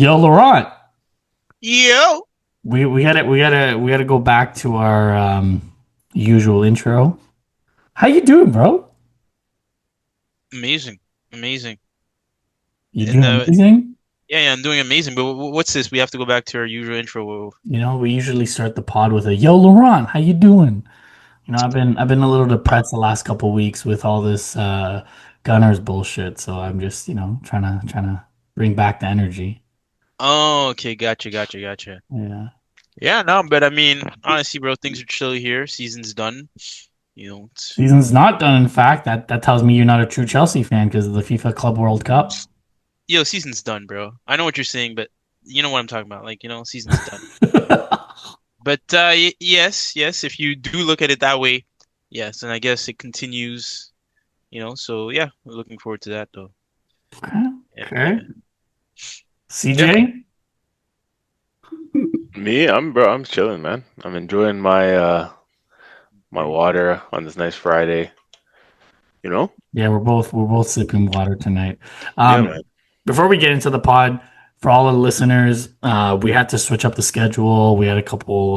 Yo, Laurent, Yo, we gotta go back to our usual intro. How you doing, bro? amazing, amazing. You And doing amazing? yeah, I'm doing amazing. But what's this? We have to go back to our usual intro. We usually start the pod with a Yo, Laurent, how you doing? I've been a little depressed the last couple weeks with all this Gunners bullshit. So I'm just trying to bring back the energy. Oh, okay, gotcha. Yeah, Yeah, no, but I mean, honestly, bro, things are chill here. Season's done. It's, season's not done. In fact, that tells me you're not a true Chelsea fan because of the FIFA Club World Cup. season's done, bro. I know what you're saying, but you know what I'm talking about. Season's done. But y yes, if you do look at it that way, yes, and I guess it continues. So yeah, we're looking forward to that though. Okay, Yeah, okay. yeah, yeah. CJ. Me, I'm chilling, man. I'm enjoying my water on this nice Friday, you know? Yeah, we're both sipping water tonight. Yeah, man. Before we get into the pod, for all the listeners, we had to switch up the schedule. We had a couple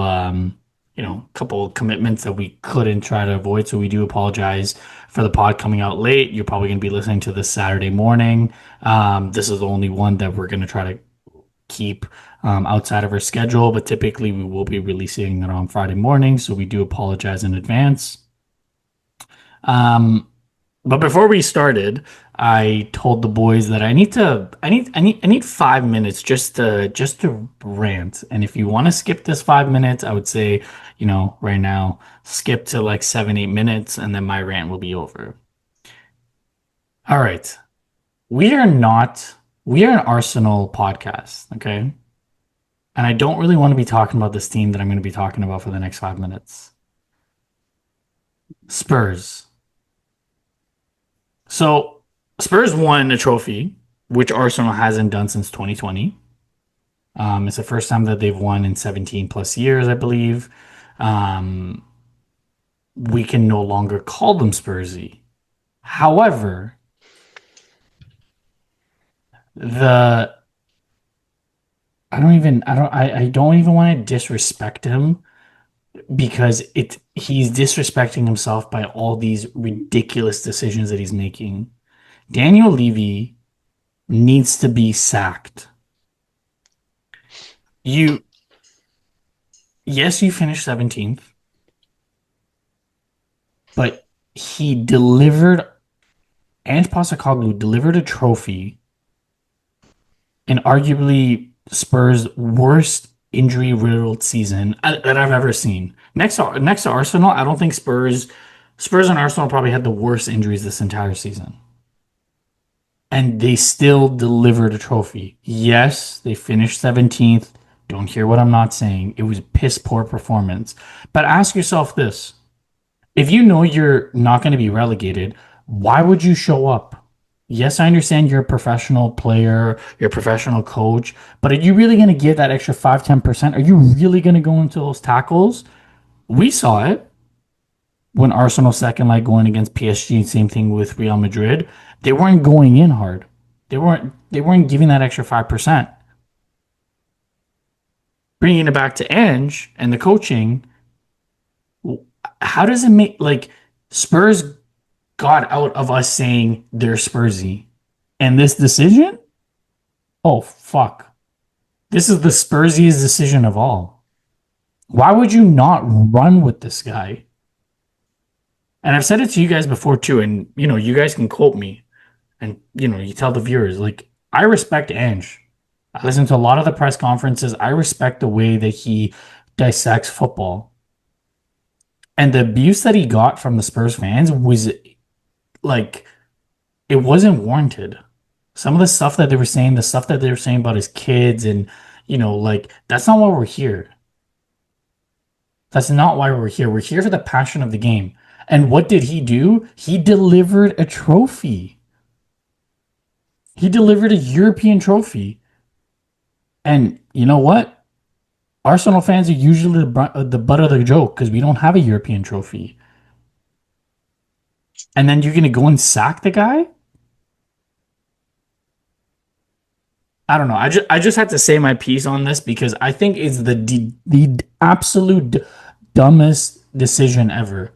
commitments that we couldn't try to avoid, so we do apologize for the pod coming out late. You're probably going to be listening to this Saturday morning. This is the only one that we're going to try to keep outside of our schedule, but typically we will be releasing it on Friday morning, so we do apologize in advance. Um, but before we started, I told the boys that I need 5 minutes just to rant. And if you want to skip this 5 minutes, I would say, right now, skip to like 7, 8 minutes, and then my rant will be over. All right. We are not we are an Arsenal podcast, okay? And I don't really want to be talking about this team that I'm going to be talking about for the next 5 minutes. Spurs. So Spurs won a trophy, which Arsenal hasn't done since 2020. It's the first time that they've won in 17 plus years, I believe. Um, we can no longer call them Spursy. However, the I don't even want to disrespect him because he's disrespecting himself by all these ridiculous decisions that he's making. Daniel Levy needs to be sacked. You Yes, you finished 17th, but he delivered, and Postecoglou delivered a trophy in arguably Spurs' worst injury riddled season that I've ever seen. Next to Arsenal, I don't think Spurs and Arsenal probably had the worst injuries this entire season. And they still delivered a trophy. Yes, they finished 17th. Don't hear what I'm not saying. It was piss poor performance. But ask yourself this. If you know you're not going to be relegated, why would you show up? Yes, I understand you're a professional player, you're a professional coach, but are you really going to give that extra 5-10%? Are you really going to go into those tackles? We saw it when Arsenal second leg going against PSG, same thing with Real Madrid. They weren't going in hard. They weren't giving that extra 5%. Bringing it back to Ange and the coaching, how does it make like Spurs got out of us saying they're Spursy. And this decision? Oh, fuck. This is the Spursiest decision of all. Why would you not run with this guy? And I've said it to you guys before too, and you guys can quote me, and you tell the viewers, like, I respect Ange. I listen to a lot of the press conferences. I respect the way that he dissects football. And the abuse that he got from the Spurs fans was like, it wasn't warranted. Some of the stuff that they were saying, the stuff that they were saying about his kids, and like, that's not why we're here. That's not why we're here. We're here for the passion of the game. And what did he do? He delivered a trophy. He delivered a European trophy. And you know what? Arsenal fans are usually the butt of the joke because we don't have a European trophy. And then you're going to go and sack the guy? I don't know. I just had to say my piece on this because I think it's the absolute dumbest decision ever.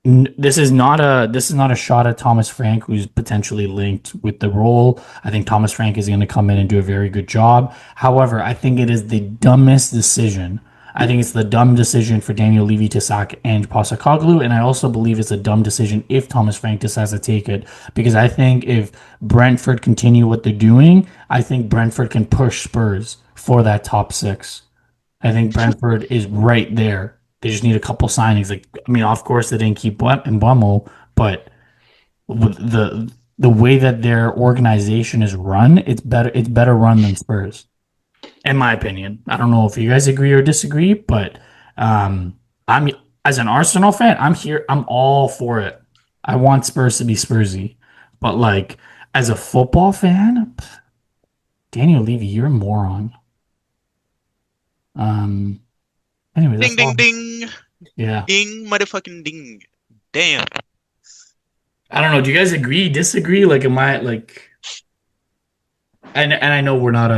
This is not a shot at Thomas Frank, who's potentially linked with the role. I think Thomas Frank is going to come in and do a very good job. However, I think it is the dumbest decision. I think it's the dumb decision for Daniel Levy to sack Ange Postecoglou, and I also believe it's a dumb decision if Thomas Frank decides to take it, because I think if Brentford continue what they're doing, I think Brentford can push Spurs for that top six. I think Brentford is right there. They just need a couple signings. Like, I mean, of course, they didn't keep Mbeumo, but with the way that their organization is run, it's better. It's better run than Spurs, in my opinion. I don't know if you guys agree or disagree, but I'm as an Arsenal fan, I'm here. I'm all for it. I want Spurs to be Spursy, but like as a football fan, Daniel Levy, you're a moron. Um. Anyway, Ding, that's ding, all. ding, Yeah. ding, motherfucking ding. Damn. I don't know. Do you guys agree, disagree? Like, am I like? And I know we're not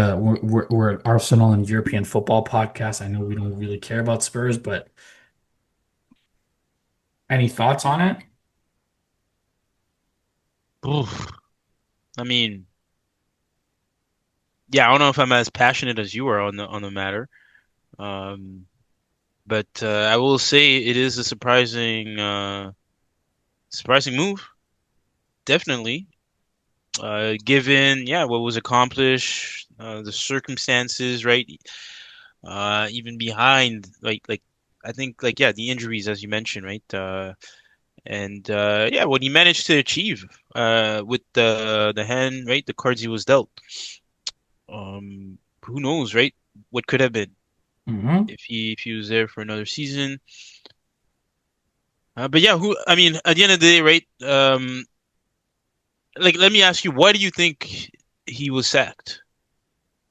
we're an Arsenal and European football podcast. I know we don't really care about Spurs, but any thoughts on it? Oof. I mean, yeah, I don't know if I'm as passionate as you are on the matter. Um, but I will say it is a surprising move, definitely. Given yeah what was accomplished, the circumstances, right? Even behind like I think like yeah the injuries as you mentioned, right? And yeah, what he managed to achieve with the hand, right? The cards he was dealt. Who knows, right? What could have been Hmm. if he was there for another season. But yeah, who I mean, at the end of the day, right? Like let me ask you, why do you think he was sacked?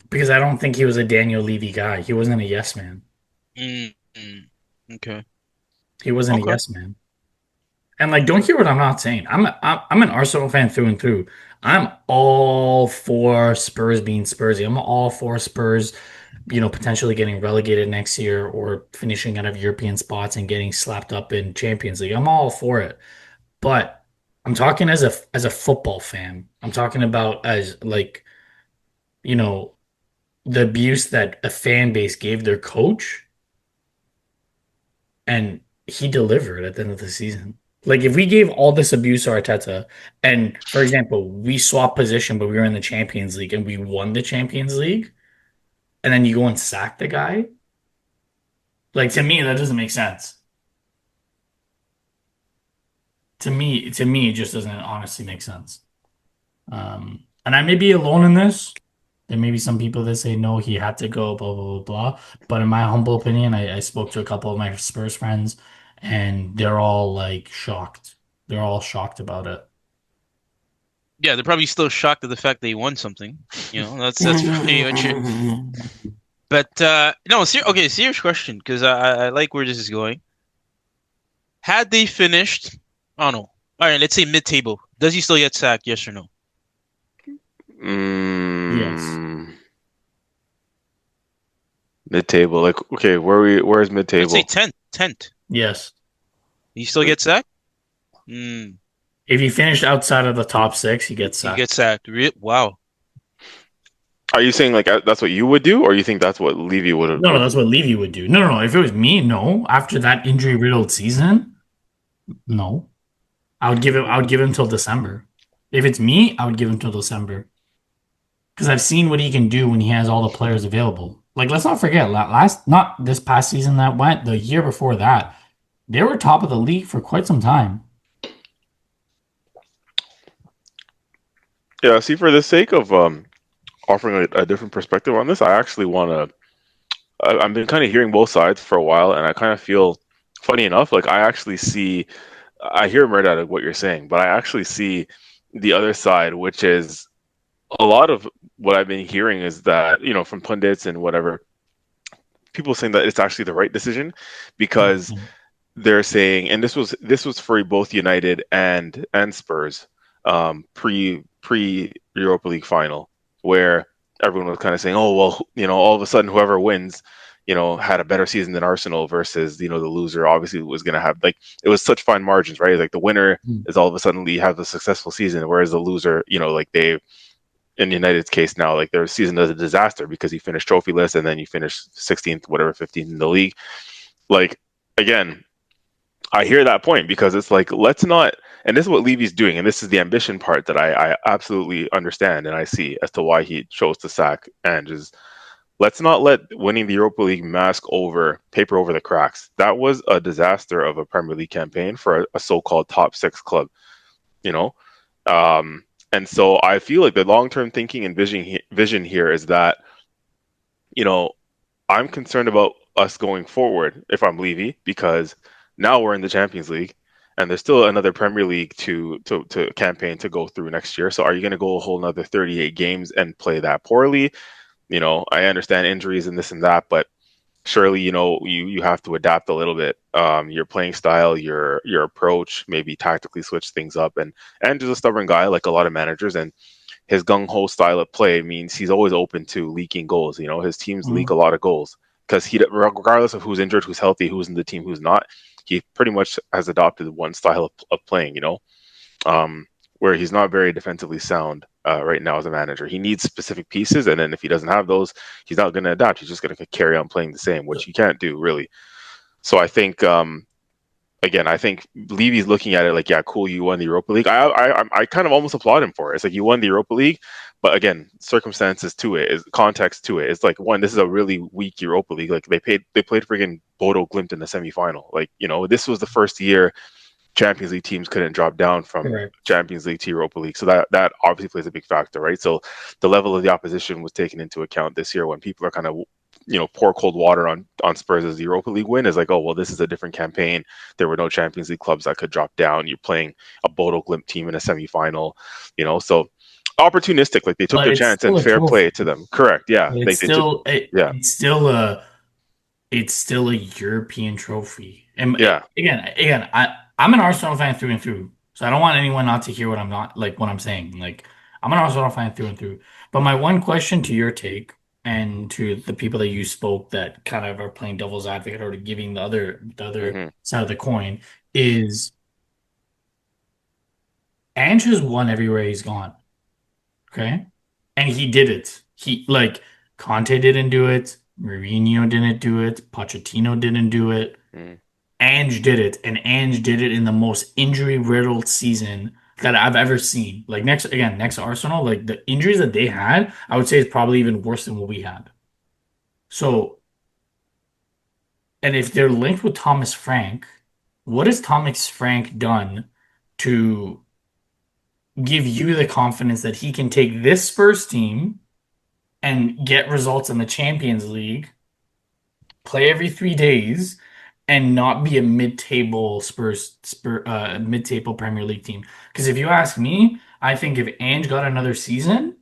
Because I don't think he was a Daniel Levy guy. He wasn't a yes man. Mm, okay. He wasn't a Okay. yes man. And like, don't hear what I'm not saying. I'm an Arsenal fan through and through. I'm all for Spurs being Spursy. I'm all for Spurs, potentially getting relegated next year or finishing out of European spots and getting slapped up in Champions League. I'm all for it. But I'm talking as a football fan. I'm talking about as like, you know, the abuse that a fan base gave their coach, and he delivered at the end of the season. Like if we gave all this abuse to Arteta, and for example, we swapped position, but we were in the Champions League and we won the Champions League, and then you go and sack the guy, like to me, that doesn't make sense. To me, it just doesn't honestly make sense. And I may be alone in this. There may be some people that say no, he had to go, blah blah blah blah. But in my humble opinion, I spoke to a couple of my Spurs friends, and they're all like shocked. They're all shocked about it. Yeah, they're probably still shocked at the fact they won something. That's pretty much it. But no, okay, serious question because I like where this is going. Had they finished, oh no, all right, let's say mid-table, does he still get sacked? Yes or no? Yes. Mm, mid-table, like okay, where's Let's say mid-table? tenth. Yes. He still gets sacked? Hmm. If he finished outside of the top six, he gets He sacked. gets sacked. Wow. Are you saying like that's what you would do, or you think that's what Levy No, no, would that's do? what Levy would do. No, no, no. If it was me, no. After that injury-riddled season, no. I would give him till December. If it's me, I would give him till December. Because I've seen what he can do when he has all the players available. Like, let's not forget, not this past season that went, the year before that, they were top of the league for quite some time. Yeah, see, for the sake of offering a different perspective on this, I actually want to. I've been kind of hearing both sides for a while, and I kind of feel, funny enough, like I actually see, I hear right out of what you're saying, but I actually see the other side, which is a lot of what I've been hearing is that, from pundits and whatever, people saying that it's actually the right decision because Mhm. they're saying, and this was for both United and Spurs, pre Europa League final, where everyone was kind of saying, oh, well, all of a sudden whoever wins, had a better season than Arsenal versus, the loser obviously was going to have, like, it was such fine margins, right? Like the winner is all of a sudden have a successful season, whereas the loser, like they, in United's case now, like their season is a disaster because you finish trophyless and then you finish 16th, whatever, 15th in the league. Like, again, I hear that point because it's like, let's not, and this is what Levy's doing, and this is the ambition part that I absolutely understand and I see as to why he chose to sack Ange is, let's not let winning the Europa League paper over the cracks. That was a disaster of a Premier League campaign for a so-called top six club, you know? And so I feel like the long-term thinking and vision here is that, I'm concerned about us going forward if I'm Levy, because now we're in the Champions League and there's still another Premier League to campaign to go through next year. So are you going to go a whole another 38 games and play that poorly? I understand injuries and this and that, but surely, you have to adapt a little bit. Your playing style, your approach, maybe tactically switch things up. And just a stubborn guy like a lot of managers, and his gung ho style of play means he's always open to leaking goals. His teams leak a lot of goals because regardless of who's injured, who's healthy, who's in the team, who's not, he pretty much has adopted one style of playing. Where he's not very defensively sound right now as a manager. He needs specific pieces, and then if he doesn't have those, he's not going to adapt. He's just going to carry on playing the same, which you can't do really. So I think, again, I think Levy's looking at it like, yeah, cool, you won the Europa League. I kind of almost applaud him for it. It's like, you won the Europa League, but again, circumstances to it, is context to it. It's like, one, this is a really weak Europa League. Like they played friggin' Bodo Glimt in the semifinal. Like, this was the first year Champions League teams couldn't drop down from Champions League to Europa League. So that obviously plays a big factor, right? So the level of the opposition was taken into account this year when people are kind of, pour cold water on Spurs as the Europa League win. Is like, oh, well, this is a different campaign. There were no Champions League clubs that could drop down. You're playing a Bodo Glimt team in a semifinal, so opportunistic, like they took their chance and fair play to them. Correct. Yeah. It's still a European trophy. And again, I'm an Arsenal fan through and through, so I don't want anyone not to hear what I'm saying. Like, I'm an Arsenal fan through and through. But my one question to your take and to the people that you spoke that kind of are playing devil's advocate or giving the other side of the coin is, Ange has won everywhere he's gone. Okay? And he did it. Conte didn't do it. Mourinho didn't do it. Pochettino didn't do it. Ange did it. And Ange did it in the most injury-riddled season that I've ever seen. Like, next to Arsenal, like, the injuries that they had, I would say is probably even worse than what we had. So, and if they're linked with Thomas Frank, what has Thomas Frank done to give you the confidence that he can take this Spurs team and get results in the Champions League, play every 3 days, and not be a mid-table mid-table Premier League team? Because if you ask me, I think if Ange got another season,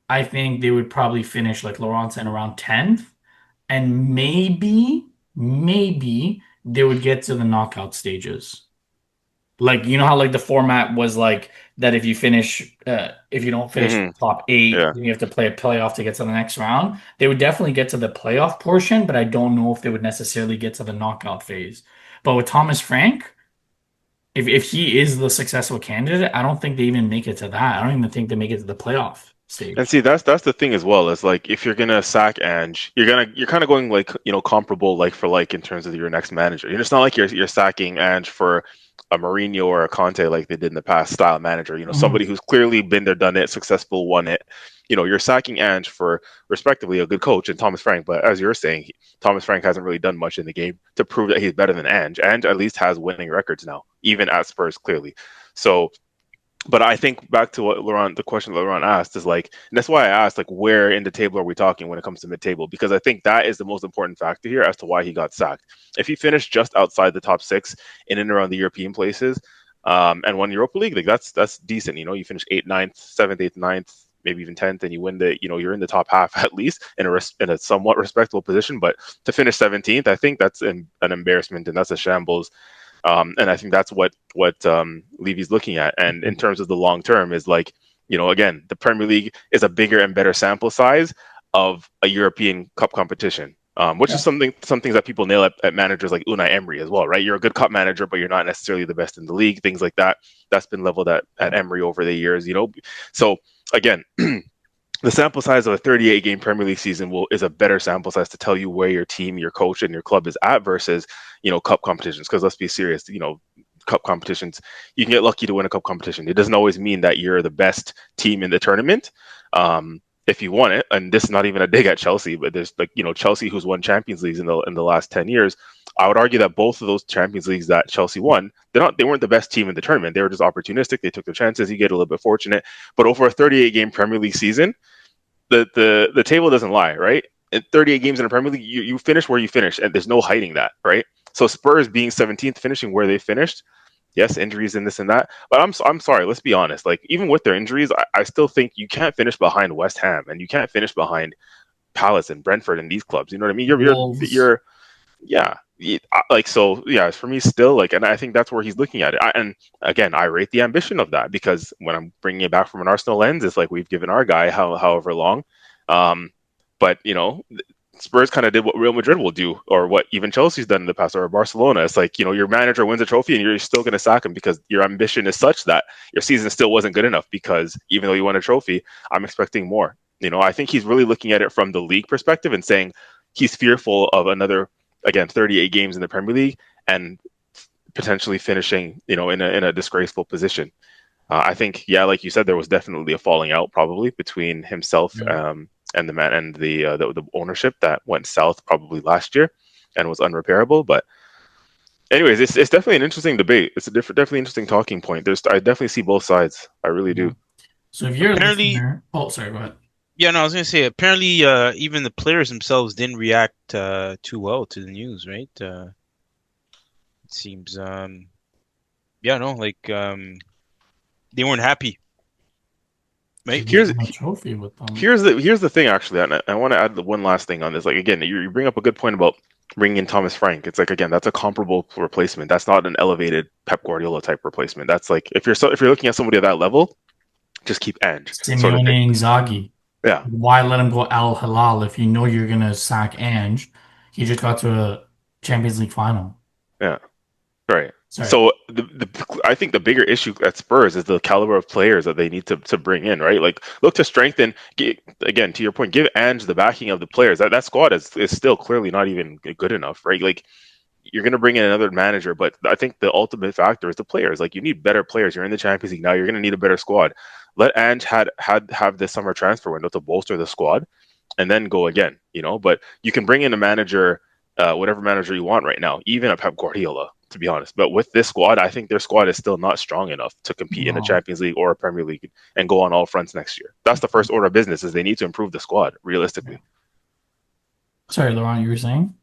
I think they would probably finish, like Laurent said, around 10th, and maybe they would get to the knockout stages. Like, how like the format was like that, if you don't finish top 8, then you have to play a playoff to get to the next round. They would definitely get to the playoff portion, but I don't know if they would necessarily get to the knockout phase. But with Thomas Frank, if he is the successful candidate, I don't think they even make it to that. I don't even think they make it to the playoff stage. And see, that's the thing as well. Is like, if you're gonna sack Ange, you're kind of going like, comparable like for like in terms of your next manager. It's not like you're sacking Ange for a Mourinho or a Conte like they did in the past style manager. Somebody who's clearly been there, done it, successful, won it. You're sacking Ange for respectively a good coach and Thomas Frank. But as you're saying, Thomas Frank hasn't really done much in the game to prove that he's better than Ange. Ange at least has winning records now, even at Spurs, clearly. So, but I think back to the question that Laurent asked is like, and that's why I asked, like, where in the table are we talking when it comes to mid-table? Because I think that is the most important factor here as to why he got sacked. If he finished just outside the top 6 in and around the European places, and won Europa League, like that's decent. You finish 8th, 9th, 7th, 8th, 9th, maybe even 10th, and you win you're in the top half at least in a somewhat respectable position. But to finish 17th, I think that's an embarrassment and that's a shambles. And I think that's what Levy's looking at. And in terms of the long term is like, again, the Premier League is a bigger and better sample size of a European Cup competition. Which is some things that people nail at managers like Unai Emery as well, right? You're a good cup manager, but you're not necessarily the best in the league. Things like that. That's been leveled at Emery over the years, So again, the sample size of a 38 game Premier League season is a better sample size to tell you where your team, your coach, and your club is at versus cup competitions. Because let's be serious, cup competitions, you can get lucky to win a cup competition. It doesn't always mean that you're the best team in the tournament. If you won it, and this is not even a dig at Chelsea, but there's Chelsea who's won Champions Leagues in the last 10 years. I would argue that both of those Champions Leagues that Chelsea won, they weren't the best team in the tournament. They were just opportunistic. They took their chances. You get a little bit fortunate, but over a 38 game Premier League season, the table doesn't lie, right? In 38 games in the Premier League, you finish where you finish, and there's no hiding that, right? So Spurs being 17th, finishing where they finished, yes, injuries and this and that. But I'm sorry, let's be honest. Like, even with their injuries, I still think you can't finish behind West Ham and you can't finish behind Palace and Brentford and these clubs. You know what I mean? You're yeah. So yeah, for me still, like, and I think that's where he's looking at it. And again, I rate the ambition of that, because when I'm bringing it back from an Arsenal lens, it's like we've given our guy however long. But Spurs kind of did what Real Madrid will do, or what even Chelsea's done in the past, or Barcelona. It's like, your manager wins a trophy and you're still going to sack him because your ambition is such that your season still wasn't good enough, because even though you won a trophy, I'm expecting more. I think he's really looking at it from the league perspective and saying he's fearful of another, again, 38 games in the Premier League and potentially finishing, in a disgraceful position. I think, yeah, like you said, there was definitely a falling out probably between himself, and the man and the ownership that went south probably last year and was unrepairable. But anyways, it's definitely an interesting debate. It's a definitely interesting talking point. I definitely see both sides. I really do. So if you're Apparently, a listener, sorry, go ahead. yeah, no, I was gonna say apparently, even the players themselves didn't react too well to the news, right? It seems, yeah, no, like they weren't happy, right? Here's A trophy with them. here's the thing, actually, and I want to add the one last thing on this. Like, again, you bring up a good point about bringing in Thomas Frank. It's like, again, that's a comparable replacement. That's not an elevated Pep Guardiola type replacement. That's like, if you're looking at somebody at that level, just keep Ange. Sort of Simeone Inzaghi. Yeah. Why let him go Al Hilal if you know you're gonna sack Ange? He just got to a Champions League final. Yeah. Right. Sorry. So I think the bigger issue at Spurs is the caliber of players that they need to bring in, right? Like, look to strengthen, again, to your point, give Ange the backing of the players. That squad is still clearly not even good enough, right? Like, you're going to bring in another manager, but I think the ultimate factor is the players. Like, you need better players. You're in the Champions League now. You're going to need a better squad. Let Ange have this summer transfer window to bolster the squad, and then go again. But you can bring in a manager, whatever manager you want right now, even a Pep Guardiola, to be honest. But with this squad, I think their squad is still not strong enough to compete in the Champions League or a Premier League and go on all fronts next year. That's the first order of business, is they need to improve the squad realistically. Sorry, Laurent, you were saying?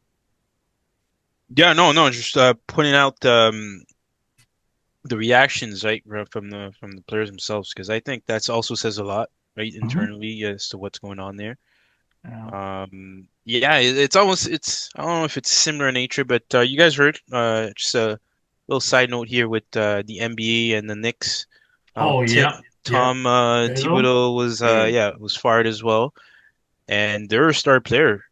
Yeah, no, just pointing out the reactions, right, from the players themselves, because I think that's also says a lot, right, internally as to what's going on there. Yeah, it's almost I don't know if it's similar in nature, but you guys heard just a little side note here with the NBA and the Knicks. Tom Thibodeau was fired as well, and their star player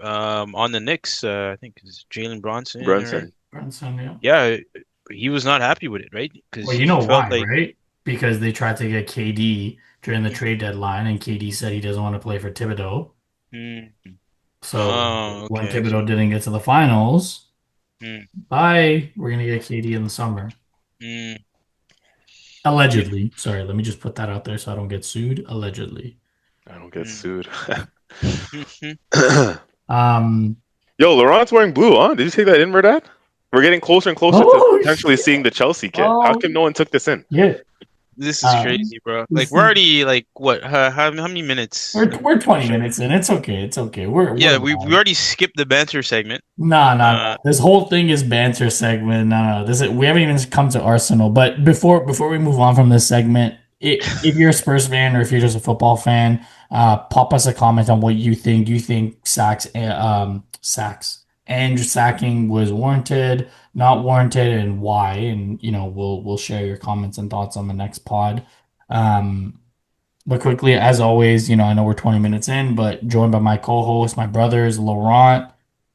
on the Knicks, I think is Jalen Brunson. Brunson, yeah, he was not happy with it, right? Because you know why, right? Because they tried to get KD during the trade deadline, and KD said he doesn't want to play for Thibodeau. So when Thibodeau didn't get to the finals, bye, we're gonna get KD in the summer. Allegedly. Sorry, let me just put that out there so I don't get sued. Allegedly. I don't get sued. Yo, Laurent's wearing blue, huh? Did you take that in, Merdad? We're getting closer and closer to potentially seeing the Chelsea kit. How come no one took this in? Yeah. This is crazy, bro. Like, we're already, like, what? How many minutes? We're 20 minutes in. It's okay. It's okay. We already skipped the banter segment. No. This whole thing is banter segment. No. We haven't even come to Arsenal. But before we move on from this segment, if you're a Spurs fan or if you're just a football fan, pop us a comment on what you think. Do you think sacks and sacking was warranted, not warranted, and why? And we'll share your comments and thoughts on the next pod. But quickly, as always, I know we're 20 minutes in, but joined by my co-host, my brothers, Laurent,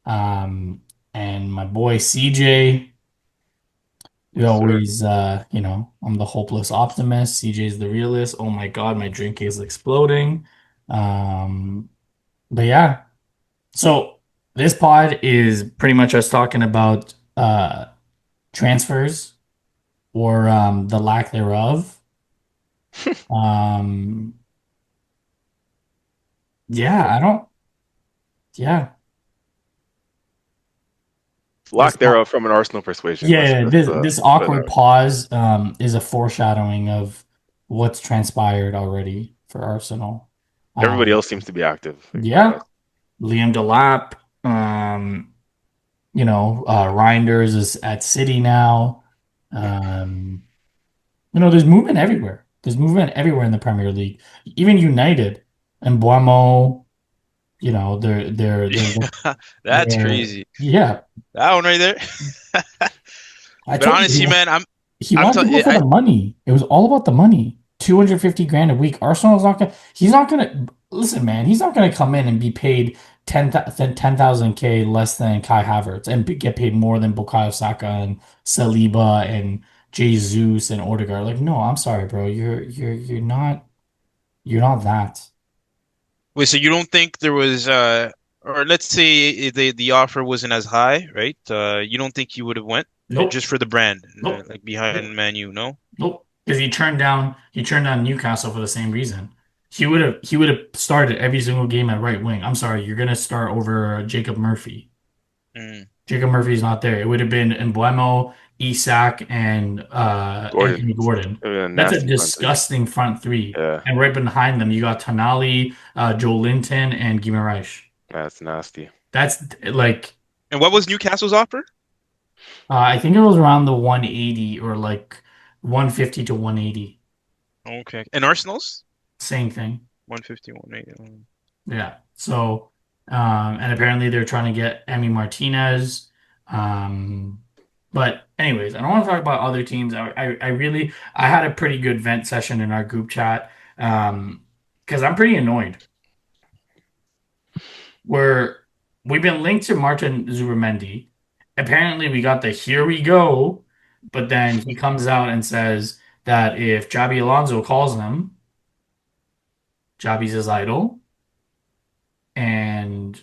um, and my boy CJ. We Yes, sir. always, I'm the hopeless optimist. CJ's the realist. Oh my God, my drink is exploding. Um, but yeah, so this pod is pretty much us talking about transfers or the lack thereof. Um, yeah, I don't, yeah, this Lack thereof from an Arsenal persuasion. Let's Yeah, just this put it that awkward way. pause is a foreshadowing of what's transpired already for Arsenal. Everybody Um, else seems to be active. Like, yeah, Liam Delap, Reinders is at City now. Um, there's movement everywhere. There's movement everywhere in the Premier League. Even United and Buemo, you know, Yeah, that's they're crazy. yeah. That one right there. I But told you honestly, man, he I'm wanted to go telling for the I money. It was all about the money. 250 grand a week. Arsenal's not gonna he's not gonna listen, man, he's not gonna come in and be paid 10,000 K less than Kai Havertz and get paid more than Bukayo Saka and Saliba and Jesus and Odegaard. Like, no, I'm sorry, bro. You're not that. wait. So you don't think there was, or let's say the offer wasn't as high, right? You don't think you would have went Nope. just for the brand, Nope. like Nope. behind Man U, no? Nope. Because he turned down Newcastle for the same reason. He would have started every single game at right wing. I'm sorry, you're gonna start over Jacob Murphy. Mm. Jacob Murphy's not there. It would have been Embuemo, Isak, and Gordon, Anthony Gordon. a That's a nasty front three. disgusting front three. Yeah, And right behind them, you got Tonali, Joe Linton, and Guimaraes. that's nasty. That's like And what was Newcastle's offer? I think it was around the 180 or like 150 to 180. Okay. And Arsenal's Same thing. 150, 180. Yeah. So, and apparently they're trying to get Emi Martinez. Um, but anyways, I don't want to talk about other teams. I had a pretty good vent session in our group chat. Because I'm pretty annoyed. Where we've been linked to Martin Zubimendi. Apparently we got the here we go, but then he comes out and says that if Jabi Alonso calls him, Jabi's his idol, and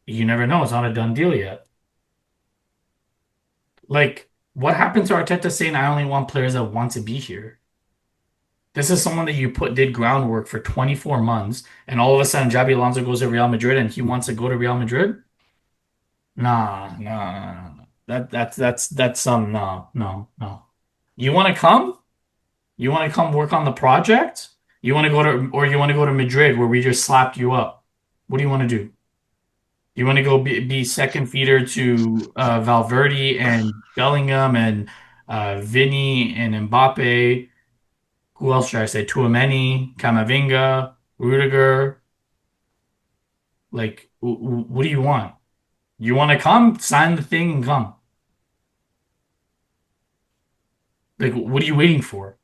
you never know. It's not a done deal yet. Like, what happened to Arteta saying, I only want players that want to be here? This is someone that you did groundwork for 24 months, and all of a sudden, Jabi Alonso goes to Real Madrid and he wants to go to Real Madrid? Nah, nah, nah, nah. Nah. That's some no, no, no. You want to come? You want to come work on the project? You want to go to, or you want to go to Madrid where we just slapped you up? What do you want to do? You want to go be second feeder to Valverde and Bellingham and Vinny and Mbappe. Who else should I say? Tchouaméni, Camavinga, Rudiger. Like, what do you want? You want to come? Sign the thing and come. Like, what are you waiting for?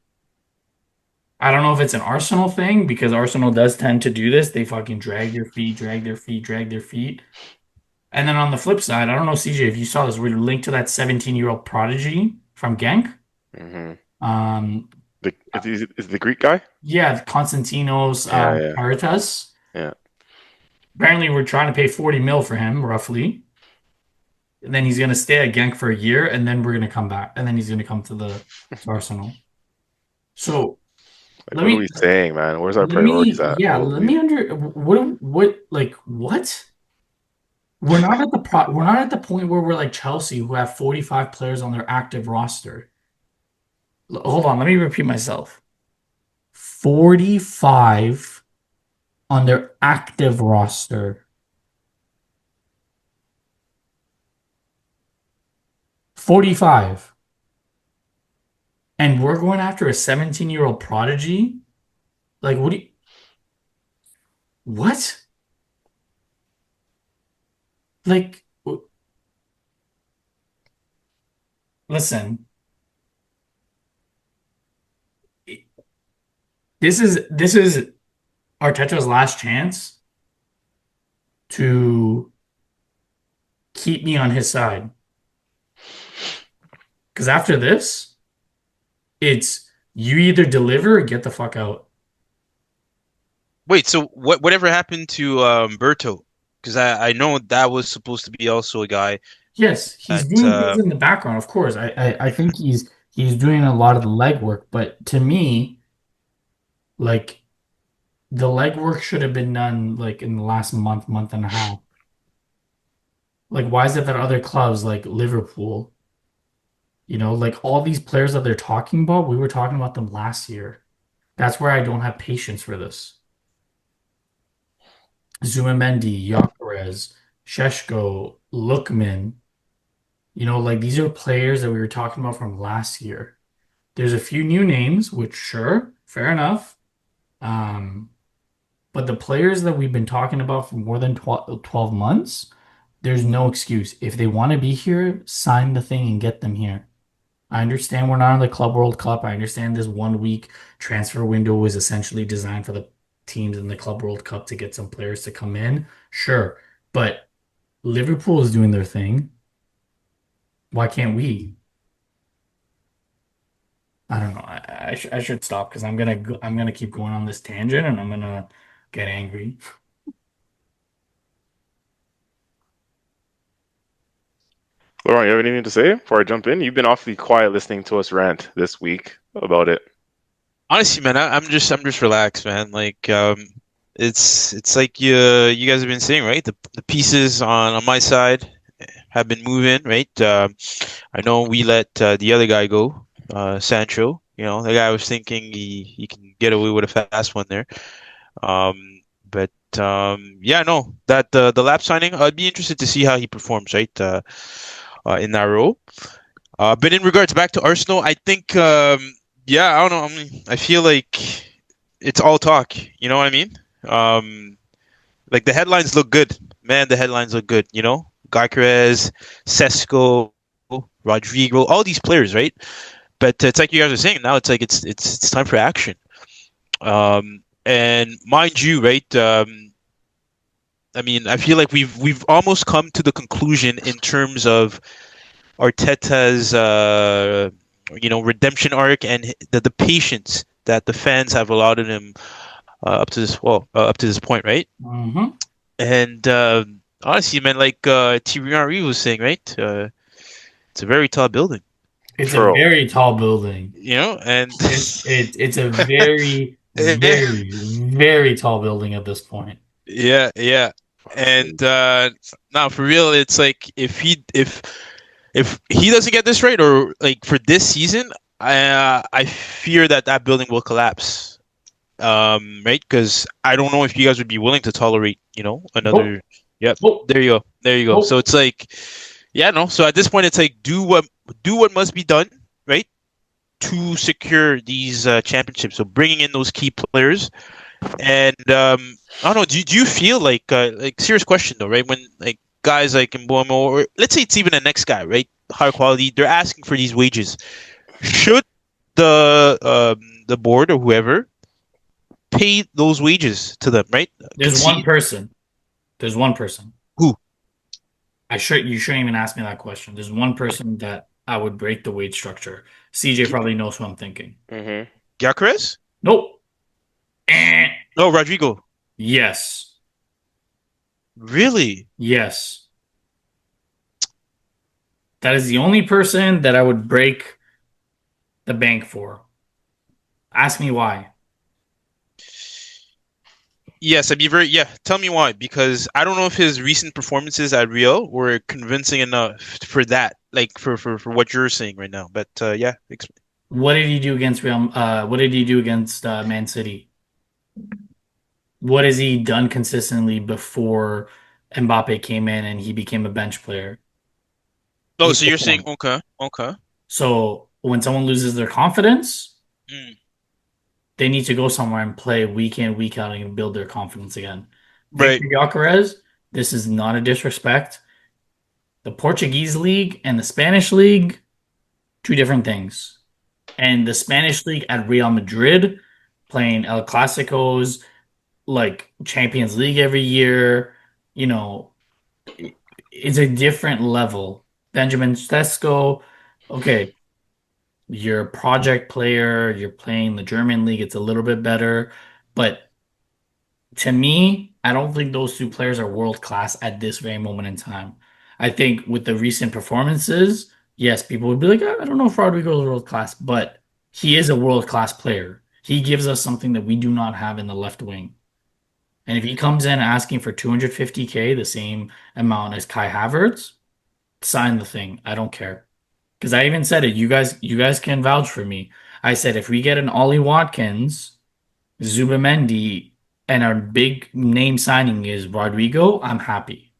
I don't know if it's an Arsenal thing because Arsenal does tend to do this. They fucking drag their feet, drag their feet, drag their feet. And then on the flip side, I don't know, CJ, if you saw this, we're linked to that 17-year-old prodigy from Genk. Hmm. Um, Is the Greek guy? yeah, Konstantinos Yeah, yeah, Karitas. yeah. Apparently, we're trying to pay 40 mil for him, roughly. And then he's going to stay at Genk for a year, and then we're going to come back, and then he's going to come to Arsenal. So Like, let what are me, we saying, man? Where's our let me, priorities at? yeah, let Holy, me like, what? We're not at the point where we're like Chelsea, who have 45 players on their active roster. Hold on, let me repeat myself. 45 on their active roster. 45. And we're going after a 17-year-old prodigy? Like, what? Like, listen, This is Arteta's last chance to keep me on his side. Because after this, it's you either deliver or get the fuck out. Wait, so whatever happened to Berto? Because I know that was supposed to be also a guy Yes, he's that doing things in the background, of course. I think he's doing a lot of the legwork, but to me, like the legwork should have been done like in the last month and a half. Like, why is it that other clubs like Liverpool, like all these players that they're talking about, we were talking about them last year. That's where I don't have patience for this. Zumamendi, Gyökeres, Šeško, Lookman, like these are players that we were talking about from last year. There's a few new names, which sure, fair enough. Um, but the players that we've been talking about for more than 12 months, there's no excuse. If they want to be here, sign the thing and get them here. I understand we're not in the Club World Cup. I understand this 1 week transfer window was essentially designed for the teams in the Club World Cup to get some players to come in. Sure. But Liverpool is doing their thing. Why can't we? I don't know. I should stop because I'm gonna keep going on this tangent and I'm gonna get angry. Laurent, you have anything to say before I jump in? You've been awfully quiet listening to us rant this week about it. honestly, man, I'm just relaxed, man. Like it's like you guys have been saying, right? The pieces on my side have been moving, right? I know we let the other guy go, Sancho. The guy was thinking he can get away with a fast one there. But yeah, no, that the lap signing, I'd be interested to see how he performs, right? In that role. But in regards back to Arsenal, I think yeah, I don't know. I mean, I feel like it's all talk. You know what I mean? Um, like the headlines look good, man. The headlines look good. Gyökeres, Sesko, Rodrigo, all these players, right? But it's like you guys are saying now. It's like it's time for action. And mind you, right? I mean, I feel like we've almost come to the conclusion in terms of Arteta's redemption arc and the patience that the fans have allotted him up to this point, right? Hmm. And honestly, man, like Thierry Henry was saying, right? It's a very tall building, It's a True. very tall building. and It's a very, very, very tall building at this point. yeah, yeah. Honestly. And now for real, it's like if he doesn't get this right, or like for this season, I fear that building will collapse. Right? Because I don't know if you guys would be willing to tolerate, Nope, another. Yep, nope, there you go, there you go. So nope. it's like, yeah, no. So at this point, it's like do what must be done, right, to secure these championships. So bringing in those key players, and I don't know. Do you feel like serious question though, right? When like guys like Mbomo, or let's say it's even the next guy, right, higher quality, they're asking for these wages. Should the board or whoever pay those wages to them, right? There's one Concede person. There's one person. who? You shouldn't even ask me that question. There's one person that I would break the wage structure. CJ probably knows who I'm thinking. Mm-hmm. Gyökeres? Nope. Eh. No, Rodrigo. Yes. Really? Yes. That is the only person that I would break the bank for. Ask me why. Yes, I'd be very, yeah. Tell me why, because I don't know if his recent performances at Rio were convincing enough for that, like for what you're saying right now. But yeah, What did he do against Real? What did he do against Man City? What has he done consistently before Mbappe came in and he became a bench player? oh, He so you're saying performed. okay, okay. So when someone loses their confidence, Mm, they need to go somewhere and play week in, week out and build their confidence again. right. Victor Gyökeres, this is not a disrespect. The Portuguese league and the Spanish league, two different things. And the Spanish league at Real Madrid playing El Clasicos, like Champions League every year. You know, it's a different level. Benjamin Sesko, okay, you're a project player, you're playing the German league, it's a little bit better. But to me, I don't think those two players are world class at this very moment in time. I think with the recent performances, yes, people would be like, I don't know if Rodrigo is world class, but he is a world class player. He gives us something that we do not have in the left wing. And if he comes in asking for 250K, the same amount as Kai Havertz, sign the thing. I don't care. Because I even said it. You guys can vouch for me. I said if we get an Ollie Watkins, Zubamendi, and our big name signing is Rodrigo, I'm happy.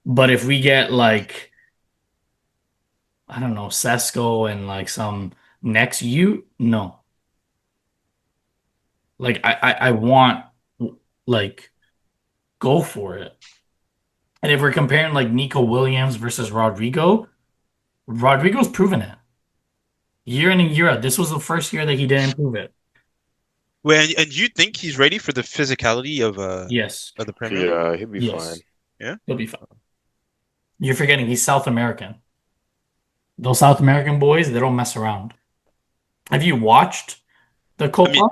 But if we get like, I don't know, Sesko and like some next you, no. Like I want like go for it. And if we're comparing like Nico Williams versus Rodrigo, Rodrigo's proven it. Year in and year out. This was the first year that he didn't prove it. Well, and you think he's ready for the physicality Yes. of the Premier League? Yeah, he'll be fine. Yes. Yeah. He'll be fine. You're forgetting he's South American. Those South American boys, they don't mess around. Have you watched the Copa?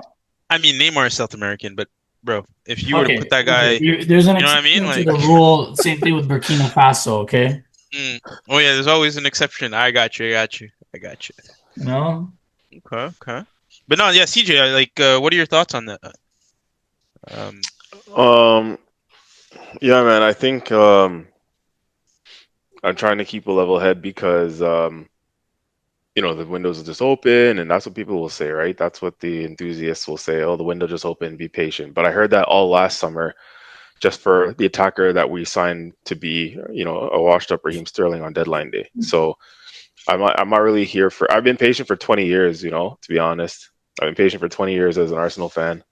I mean Neymar is South American, but bro, if you were to Okay. put that guy, There's an you know what I mean? exception to Like, the rule. Same thing with Burkina Faso, okay? oh yeah, there's always an exception. I got you. I got you. You know? Okay, okay. But no, yeah, CJ, what are your thoughts on that? Um, Um, yeah, man. I think I'm trying to keep a level head because the windows are just open, and that's what people will say, right? That's what the enthusiasts will say. Oh, the window just opened, be patient. But I heard that all last summer, just for the attacker that we signed to be, a washed-up Raheem Sterling on deadline day. So I'm not really here for. I've been patient for 20 years, to be honest. I've been patient for 20 years as an Arsenal fan,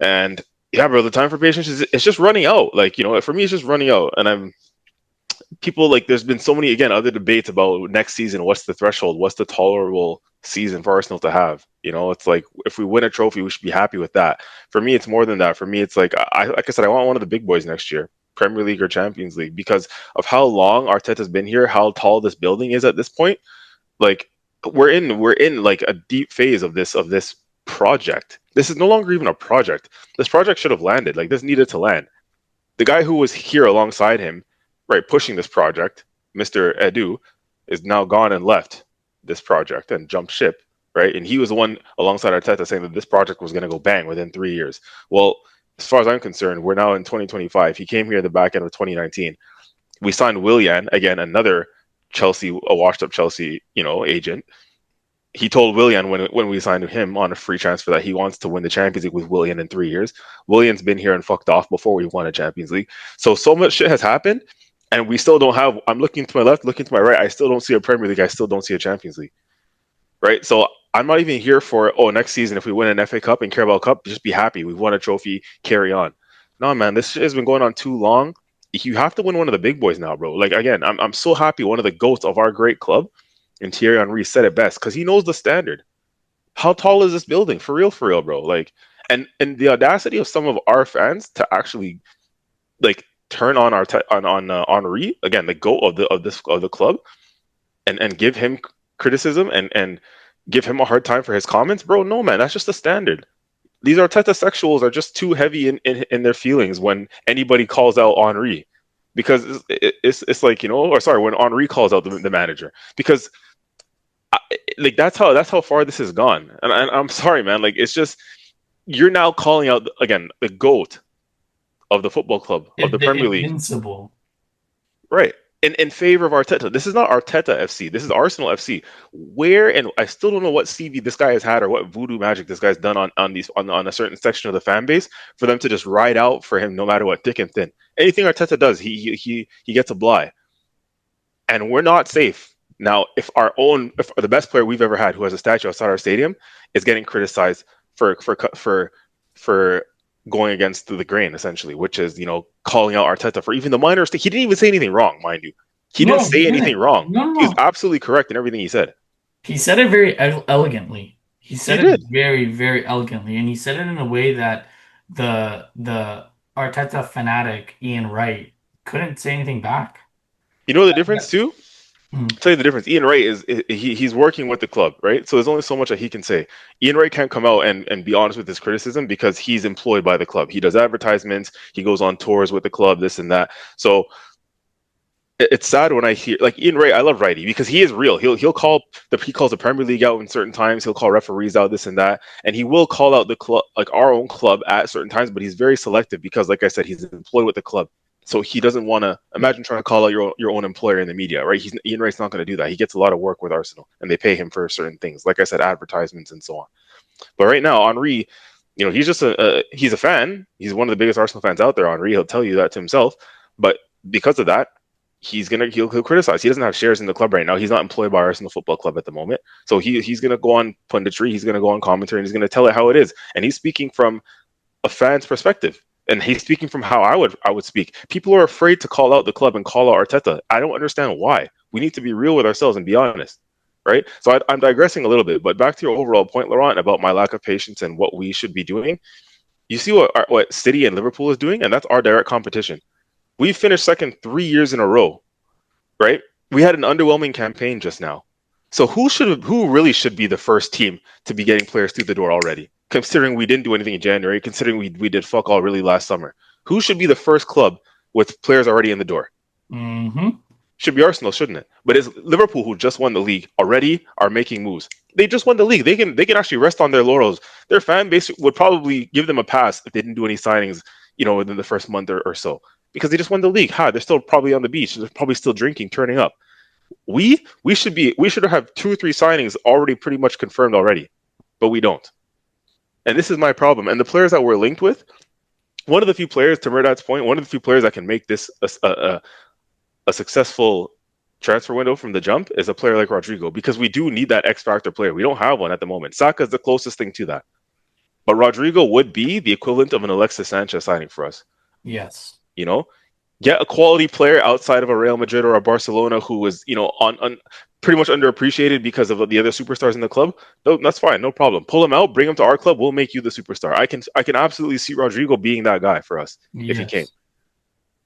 and yeah, bro, the time for patience it's just running out. Like, for me, it's just running out, and people like there's been so many again other debates about next season. What's the threshold? What's the tolerable season for Arsenal to have? It's like if we win a trophy, we should be happy with that. For me, it's more than that. For me, it's like like I said, I want one of the big boys next year, Premier League or Champions League, because of how long Arteta's been here, how tall this building is at this point. Like we're in like a deep phase of this project. This is no longer even a project. This project should have landed. Like this needed to land. The guy who was here alongside him, right, pushing this project, Mr. Edu, is now gone and left this project and jumped ship, right? And he was the one alongside Arteta saying that this project was going to go bang within 3 years. Well, as far as I'm concerned, we're now in 2025. He came here at the back end of 2019. We signed Willian, again, another a washed-up Chelsea, agent. He told Willian when we signed him on a free transfer that he wants to win the Champions League with Willian in 3 years. Willian's been here and fucked off before we won a Champions League. So much shit has happened, and we still don't have. I'm looking to my left, looking to my right. I still don't see a Premier League. I still don't see a Champions League. Right? So I'm not even here for next season if we win an FA Cup and Carabao Cup, just be happy. We've won a trophy, carry on. No, man, this shit has been going on too long. You have to win one of the big boys now, bro. Like again, I'm so happy one of the goats of our great club, and Thierry Henry said it best because he knows the standard. How tall is this building? For real, bro. Like, and the audacity of some of our fans to actually like turn on on Henry again, the goat of the club, and give him criticism and give him a hard time for his comments, bro. No, man, that's just the standard. These Arteta sexuals are just too heavy in their feelings when anybody calls out Henry, because it's like or sorry, when Henry calls out the manager, because like that's how far this has gone. And I'm sorry, man. Like it's just you're now calling out again the GOAT of the football club of the Premier League, Invincible. right? In favor of Arteta. This is not Arteta FC. This is Arsenal FC. Where, and I still don't know what CV this guy has had or what voodoo magic this guy's done on a certain section of the fan base for them to just ride out for him no matter what, thick and thin. Anything Arteta does, he gets a bly. And we're not safe. Now, if the best player we've ever had, who has a statue outside our stadium, is getting criticized for going against the grain, essentially, which is calling out Arteta for even the minor mistake. He didn't even say anything wrong, mind you. He didn't say anything wrong. No. He was absolutely correct in everything he said. He said it very elegantly. He He said it did. very, very elegantly, and he said it in a way that the Arteta fanatic Ian Wright couldn't say anything back. You know the Yeah. difference too? Mm, I'll tell you the difference. Ian Wright he's working with the club, right? So there's only so much that he can say. Ian Wright can't come out and be honest with his criticism because he's employed by the club. He does advertisements, he goes on tours with the club, this and that. So it's sad when I hear like Ian Wright. I love Wrighty because he is real. He calls the Premier League out in certain times. He'll call referees out, this and that, and he will call out the club, like our own club, at certain times. But he's very selective because, like I said, he's employed with the club, so he doesn't want to imagine trying to call out your own employer in the media, right? Ian Wright's not going to do that. He gets a lot of work with Arsenal, and they pay him for certain things, like I said, advertisements and so on. But right now, Henri, he's just he's a fan. He's one of the biggest Arsenal fans out there. Henri, he'll tell you that to himself. But because of that, he'll criticize. He doesn't have shares in the club right now. He's not employed by Arsenal Football Club at the moment. So he's gonna go on punditry. He's gonna go on commentary, and he's gonna tell it how it is. And he's speaking from a fan's perspective. And he's speaking from how I would speak. People are afraid to call out the club and call out Arteta. I don't understand why. We need to be real with ourselves and be honest, right? So I'm digressing a little bit, but back to your overall point, Laurent, about my lack of patience and what we should be doing. You see what City and Liverpool is doing, and that's our direct competition. We finished second 3 years in a row, right? We had an underwhelming campaign just now. So who really should be the first team to be getting players through the door already? Considering we didn't do anything in January, considering we did fuck all really last summer. Who should be the first club with players already in the door? hmm Should be Arsenal, shouldn't it? But it's Liverpool who just won the league already are making moves. They just won the league. They can actually rest on their laurels. Their fan base would probably give them a pass if they didn't do any signings, within the first month or so. Because they just won the league. They're still probably on the beach. They're probably still drinking, turning up. We should have 2 or 3 signings already pretty much confirmed already, but we don't. And this is my problem. And the players that we're linked with, one of the few players, to Murdat's point, one of the few players that can make this a successful transfer window from the jump is a player like Rodrigo, because we do need that X factor player. We don't have one at the moment. Saka is the closest thing to that, but Rodrigo would be the equivalent of an Alexis Sanchez signing for us. Yes. You know, get a quality player outside of a Real Madrid or a Barcelona who is, on pretty much underappreciated because of the other superstars in the club. No, that's fine, no problem. Pull him out, bring him to our club. We'll make you the superstar. I can absolutely see Rodrigo being that guy for us if he came.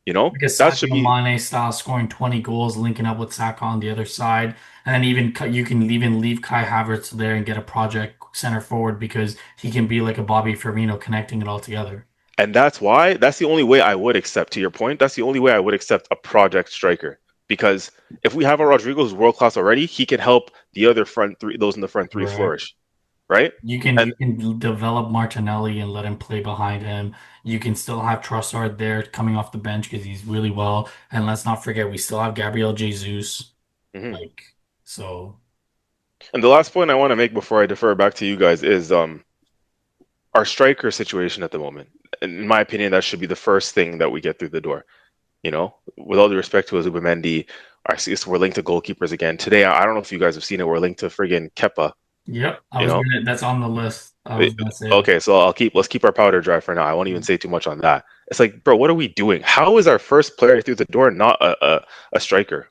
Yes. Like a That should Sadio be. Mane style, scoring 20 goals, linking up with Saka on the other side, and then you can even leave Kai Havertz there and get a project center forward because he can be like a Bobby Firmino connecting it all together. And that's the only way I would accept, to your point, that's the only way I would accept a project striker. Because if we have a Rodrigo who's world class already, he can help the other front three, those in the front three Right. flourish, right? You And can develop Martinelli and let him play behind him. You can still have Trossard there coming off the bench because he's really well. And let's not forget, we still have Gabriel Jesus. mhm. Like, so And the last point I want to make before I defer back to you guys is our striker situation at the moment. In my opinion, that should be the first thing that we get through the door. With all due respect to Zubimendi, I see we're linked to goalkeepers again today. I don't know if you guys have seen it. We're linked to friggin' Kepa. yep, You know, that's on the list. I Eh, was gonna say. okay, so let's keep our powder dry for now. I won't even say too much on that. It's like, bro, what are we doing? How is our first player through the door not a striker?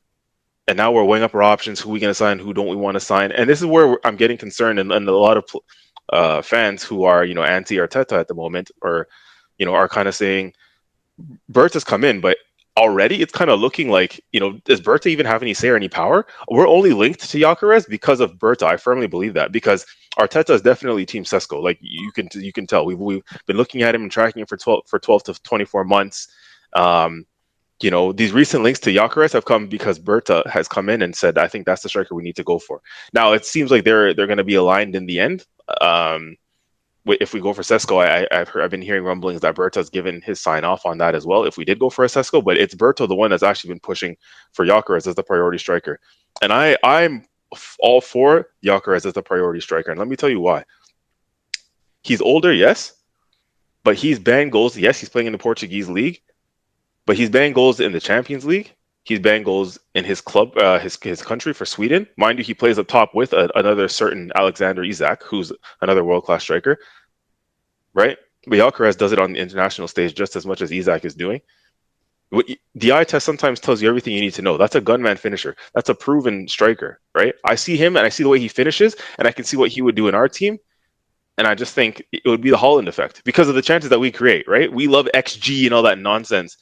And now we're weighing up our options. Who we going to sign? Who don't we want to sign? And this is where I'm getting concerned, and a lot of fans who are anti Arteta at the moment, or are kind of saying Bert has come in, but already it's kind of looking like, does Berta even have any say or any power? We're only linked to Gyökeres because of Berta. I firmly believe that, because Arteta is definitely Team Sesko. Like you can tell we've been looking at him and tracking him for 12 to 24 months. Um, these recent links to Gyökeres have come because Berta has come in and said, I think that's the striker we need to go for. Now it seems like they're going to be aligned in the end. If we go for Sesko, I've been hearing rumblings that Berta's given his sign off on that as well. If we did go for a Sesko, but it's Berto the one that's actually been pushing for Gyökeres as the priority striker, and I'm all for Gyökeres as the priority striker. And let me tell you why. He's older, yes, but he's banged goals. Yes, he's playing in the Portuguese league, but he's banged goals in the Champions League. He's banged goals in his club, his country for Sweden. Mind you, he plays up top with another certain Alexander Isak, who's another world class striker, right? But Gyökeres does it on the international stage just as much as Isak is doing. The eye test sometimes tells you everything you need to know. That's a gunman finisher. That's a proven striker, right? I see him and I see the way he finishes, and I can see what he would do in our team. And I just think it would be the Holland effect because of the chances that we create, right? We love XG and all that nonsense.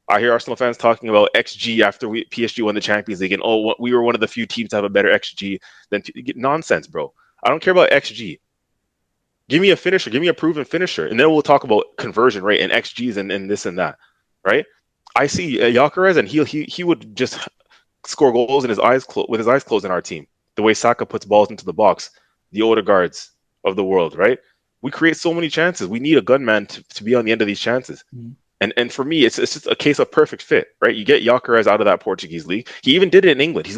I hear Arsenal fans talking about XG after PSG won the Champions League, and we were one of the few teams to have a better XG than nonsense, bro. I don't care about XG. Give me a finisher, give me a proven finisher, and then we'll talk about conversion rate and XGs and this and that, right? I see Gyökeres, and he would just score goals in his eyes with his eyes closed in our team. The way Saka puts balls into the box, the Odegaards of the world, right? We create so many chances. We need a gunman to be on the end of these chances. Mm-hmm. And for me, it's just a case of perfect fit, right? You get Gyökeres out of that Portuguese league. He even did it in England. He's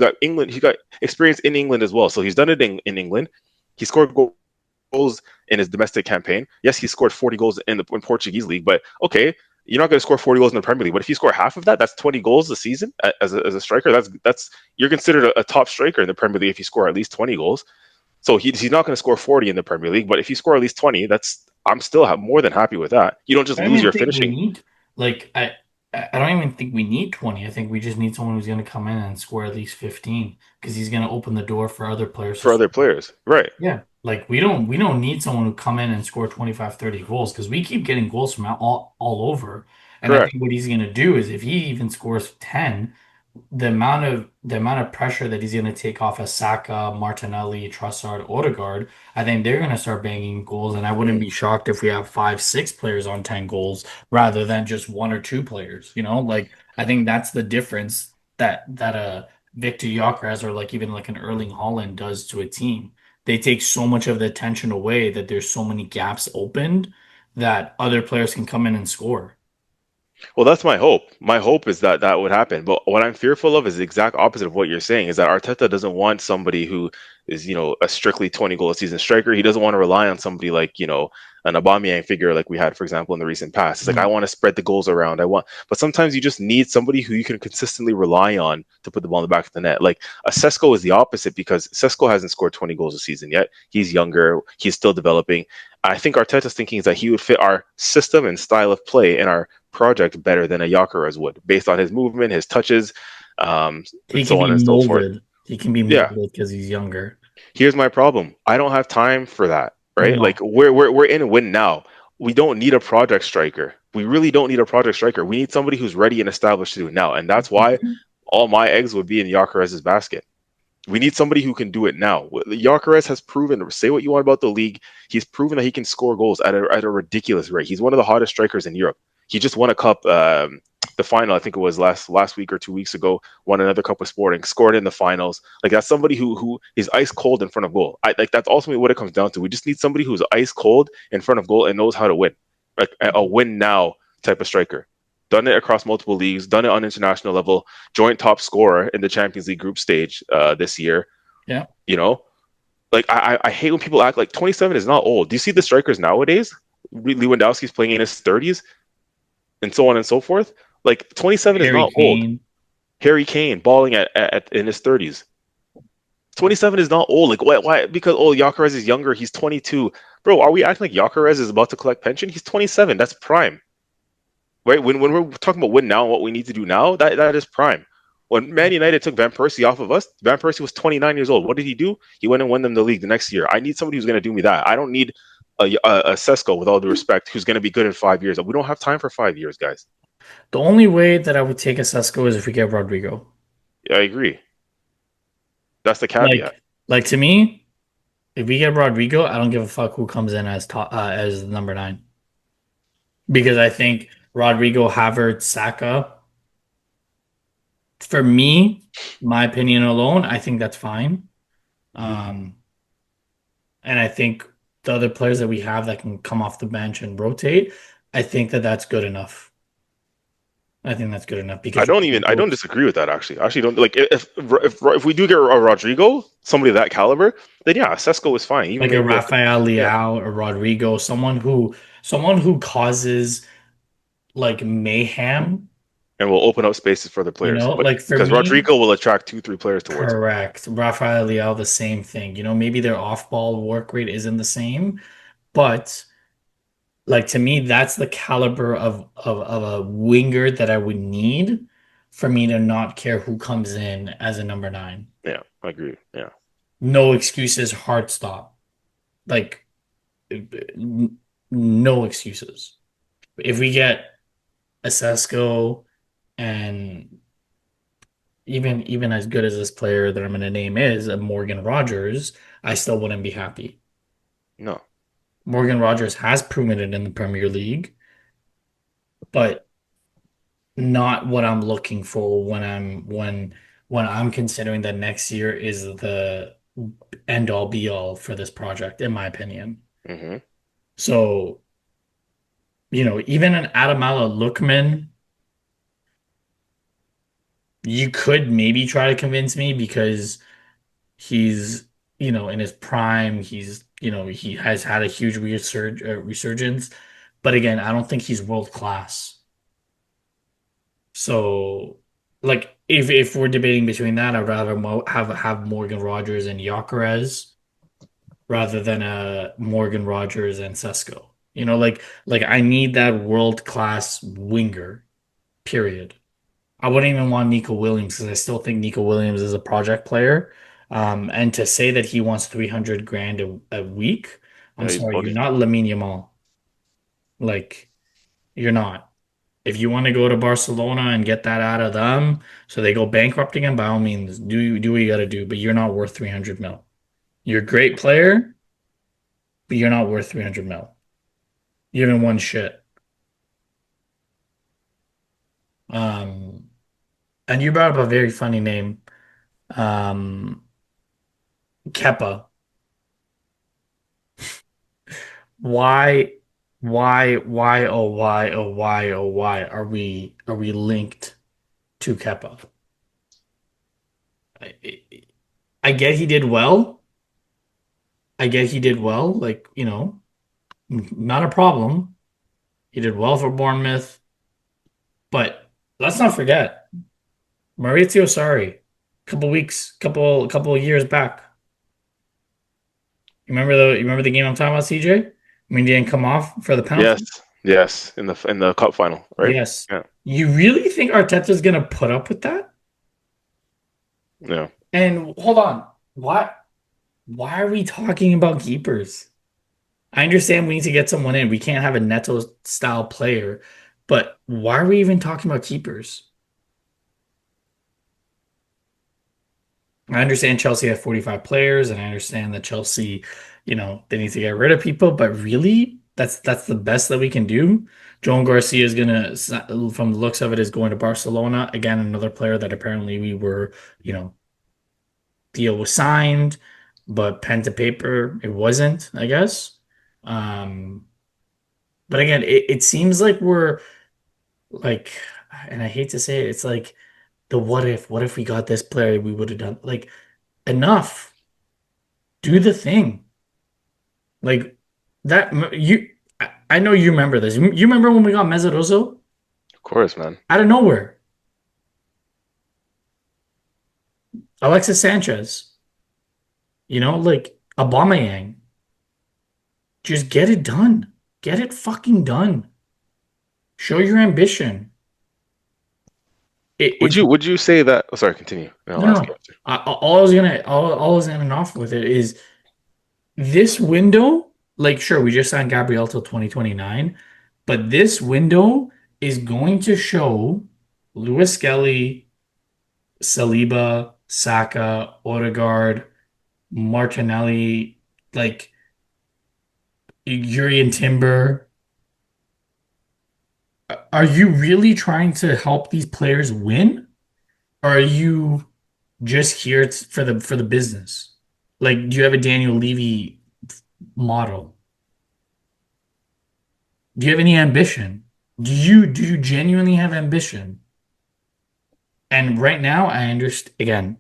got experience in England as well. So he's done it in England. He scored goals in his domestic campaign. Yes, he scored 40 goals in Portuguese league, but okay, you're not going to score 40 goals in the Premier League. But if you score half of that, that's 20 goals a season as a striker. That's you're considered a top striker in the Premier League if you score at least 20 goals. So he's not going to score 40 in the Premier League, but if you score at least 20, I'm still more than happy with that. You don't just lose your finishing. I don't even think we need 20. I think we just need someone who's going to come in and score at least 15 because he's going to open the door for other players. For other players, right? Yeah. Like we don't need someone who come in and score 25, 30 goals because we keep getting goals from all over. And correct. I think what he's going to do is if he even scores 10, the amount of pressure that he's going to take off of Saka, Martinelli, Trossard, Odegaard, I think they're going to start banging goals, and I wouldn't be shocked if we have 5, 6 players on 10 goals rather than just 1 or 2 players. You know, like I think that's the difference that Victor Gyökeres or like even like an Erling Haaland does to a team. They take so much of the attention away that there's so many gaps opened that other players can come in and score. Well, that's my hope. My hope is that would happen. But what I'm fearful of is the exact opposite of what you're saying, is that Arteta doesn't want somebody who is, a strictly 20 goal a season striker. He doesn't want to rely on somebody like, an Aubameyang figure like we had, for example, in the recent past. It's like, I want to spread the goals around. But sometimes you just need somebody who you can consistently rely on to put the ball in the back of the net. Like a Sesko is the opposite because Sesko hasn't scored 20 goals a season yet. He's younger. He's still developing. I think Arteta's thinking is that he would fit our system and style of play and our project better than a Gyökeres would, based on his movement, his touches, he so on and so forth. He can be molded because he's younger. Here's my problem: I don't have time for that. Right? No. Like we're in a win now. We don't need a project striker. We really don't need a project striker. We need somebody who's ready and established to do it now, and that's why all my eggs would be in Gyökeres' basket. We need somebody who can do it now. Gyökeres has proven, say what you want about the league, he's proven that he can score goals at a ridiculous rate. He's one of the hottest strikers in Europe. He just won a cup, the final, I think it was last week or 2 weeks ago, won another cup with Sporting, scored in the finals. Like that's somebody who is ice cold in front of goal. That's ultimately what it comes down to. We just need somebody who's ice cold in front of goal and knows how to win. Like a win now type of striker. Done it across multiple leagues, done it on international level, joint top scorer in the Champions League group stage this year. Yeah. Like I hate when people act like 27 is not old. Do you see the strikers nowadays? Lewandowski's playing in his 30s and so on and so forth. Like 27 is not old. Harry Kane balling at in his 30s. 27 is not old. Like why? Because Gyökeres is younger. He's 22. Bro, are we acting like Gyökeres is about to collect pension? He's 27. That's prime. Right? When we're talking about win now, what we need to do now, that is prime. When Man United took Van Persie off of us, Van Persie was 29 years old. What did he do? He went and won them the league the next year. I need somebody who's going to do me that. I don't need a Sesko, with all due respect, who's going to be good in 5 years. We don't have time for 5 years, guys. The only way that I would take a Sesko is if we get Rodrigo. Yeah, I agree. That's the caveat. Like to me, if we get Rodrigo, I don't give a fuck who comes in as number 9. Because I think Rodrigo, Havertz, Saka, for me, my opinion alone, I think that's fine. And I think the other players that we have that can come off the bench and rotate, I think that's good enough. I think that's good enough because I don't disagree with that actually. I actually don't like if we do get a Rodrigo, somebody of that caliber, then yeah, Sesko is fine. Even like a Rafael Leao or Rodrigo, someone who causes like mayhem and will open up spaces for other players. Because Rodrigo will attract 2-3 players towards him. Correct. Rafael Leao, the same thing. Maybe their off-ball work rate isn't the same, but Like to me, that's the caliber of a winger that I would need for me to not care who comes in as a number nine. Yeah, I agree. Yeah. No excuses, hard stop. Like no excuses. If we get a Sesko and even as good as this player that I'm going to name is, a Morgan Rogers, I still wouldn't be happy. No. Morgan Rogers has proven it in the Premier League, but not what I'm looking for when I'm considering that next year is the end all be all for this project, in my opinion. Hmm. So, even an Adamala Lookman, you could maybe try to convince me because he's, in his prime, he has had a huge resurgence. But again, I don't think he's world class. So, like, if we're debating between that, I'd rather have Morgan Rogers and Gyökeres rather than Morgan Rogers and Sesko. Like I need that world class winger. Period. I wouldn't even want Nico Williams because I still think Nico Williams is a project player. And to say that he wants 300 grand a week, I'm Yeah, he's sorry, you're bugging. not Lamine Yamal. Like, you're not. If you want to go to Barcelona and get that out of them so they go bankrupt again, by all means, do what you got to do, but you're not worth 300 mil. You're a great player, but you're not worth 300 mil. You haven't won shit. Um, and you brought up a very funny name, um, Kepa. Why, why are we linked to Kepa? I, I get he did well. I get he did well. Like, not a problem. He did well for Bournemouth, but let's not forget Maurizio Sarri, couple of years back. You remember the game I'm talking about, CJ? I mean, he didn't come off for the Yes, penalty. yes, in the cup final, right? Yes. Yeah, You really think Arteta's gonna put up with that? yeah. And hold on, why are we talking about keepers? I understand we need to get someone in. We can't have a Neto style player, but why are we even talking about keepers? I understand Chelsea have 45 players, and I understand that Chelsea, they need to get rid of people, but really, that's the best that we can do. Joan Garcia is gonna, from the looks of it, is going to Barcelona. Again, another player that apparently we were, deal was signed, but pen to paper, it wasn't, I guess. Um, but again, it seems like we're like, and I hate to say it, it's like the what if we got this player, we would have done like enough. Do the thing. Like that I know you remember this. You remember when we got Mezzoroso Of course, man. out of nowhere? Alexis Sanchez, like Aubameyang. Just get it done. Get it fucking done. Show your ambition. Would It's you say that? Oh, sorry, continue. And no, I'll no, ask you no. after. All I was gonna off with it is this window. Like, sure, we just signed Gabriel till 2029, but this window is going to show Lewis Skelly, Saliba, Saka, Odegaard, Martinelli, like Yuri and Timber. Are you really trying to help these players win? Or are you just here for the business? Like, do you have a Daniel Levy model? Do you have any ambition? Do you genuinely have ambition? And right now, I understand again,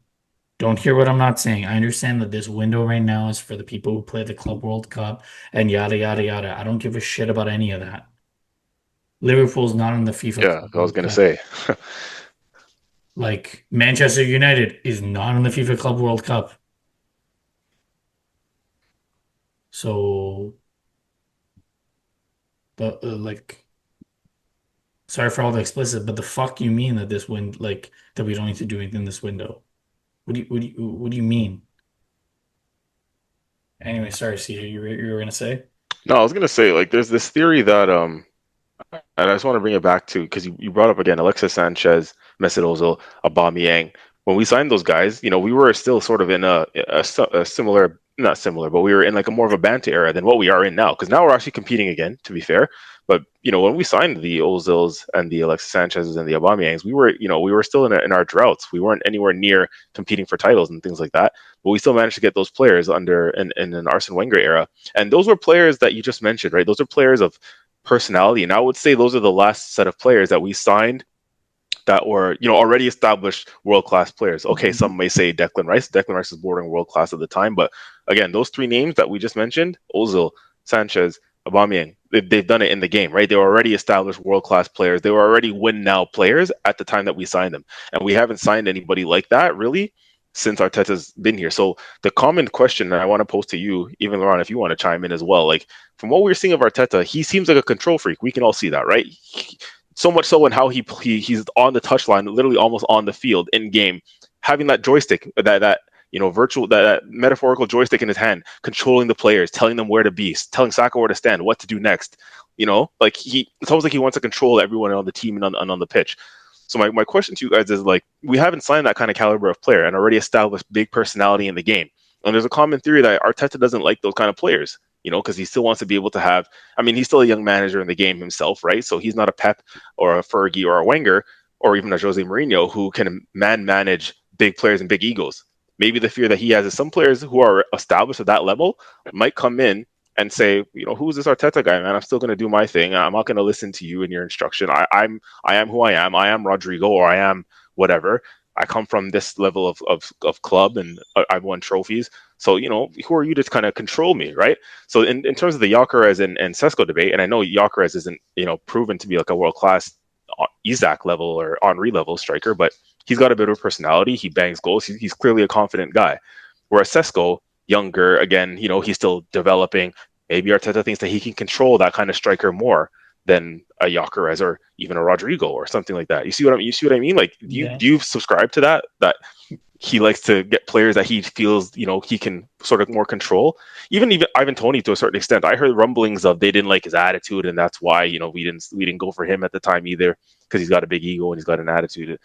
don't hear what I'm not saying. I understand that this window right now is for the people who play the Club World Cup and yada yada yada. I don't give a shit about any of that. Liverpool's not in the FIFA Yeah, Club I was World gonna Cup. say. Like Manchester United is not in the FIFA Club World Cup. So like, sorry for all the explicit, but the fuck you mean that this wind like that we don't need to do anything in this window? What do you mean? Anyway, sorry, CJ, you were gonna say? No, I was gonna say like there's this theory that and I just want to bring it back to because you brought up again Alexis Sanchez, Mesut Ozil, Aubameyang. When we signed those guys, we were still sort of in a similar, not similar, but we were in like a more of a banter era than what we are in now. Because now we're actually competing again, to be fair. But when we signed the Ozils and the Alexis Sanchez's and the Aubameyangs, we were still in our droughts. We weren't anywhere near competing for titles and things like that. But we still managed to get those players under in an Arsene Wenger era, and those were players that you just mentioned, right? Those are players of personality. And I would say those are the last set of players that we signed that were, already established world class players. Okay, some may say Declan Rice. Declan Rice was bordering world class at the time, but again, those three names that we just mentioned, Ozil, Sanchez, Aubameyang, they've done it in the game, right? They were already established world class players. They were already win now players at the time that we signed them, and we haven't signed anybody like that really since Arteta's been here. So the common question that I want to pose to you, even Laurent, if you want to chime in as well, like from what we're seeing of Arteta, he seems like a control freak. We can all see that, right? So much so in how he's on the touchline, literally almost on the field in game, having that joystick, that virtual that metaphorical joystick in his hand, controlling the players, telling them where to be, telling Saka where to stand, what to do next. Like it's almost like he wants to control everyone on the team and on the pitch. So my question to you guys is like, we haven't signed that kind of caliber of player and already established big personality in the game. And there's a common theory that Arteta doesn't like those kind of players, because he still wants to be able to have, I mean, he's still a young manager in the game himself, right? So he's not a Pep or a Fergie or a Wenger or even a Jose Mourinho who can manage big players and big egos. Maybe the fear that he has is some players who are established at that level might come in and say, who's this Arteta guy, man? I'm still going to do my thing. I'm not going to listen to you and your instruction. I am who I am. I am Rodrigo, or I am whatever. I come from this level of club, and I've won trophies. So, who are you to kind of control me, right? So in terms of the Gyökeres and Sesko debate, and I know Gyökeres isn't, proven to be like a world-class Isaac level or Henry level striker, but he's got a bit of personality. He bangs goals. He's clearly a confident guy. Whereas Sesko, younger, again, he's still developing. Maybe Arteta thinks that he can control that kind of striker more than a Gyökeres or even a Rodrigo or something like that. You see what I mean? Like, do you subscribe to that he likes to get players that he feels, he can sort of more control? Even Ivan Toney to a certain extent. I heard rumblings of they didn't like his attitude, and that's why, we didn't go for him at the time either, because he's got a big ego and he's got an attitude.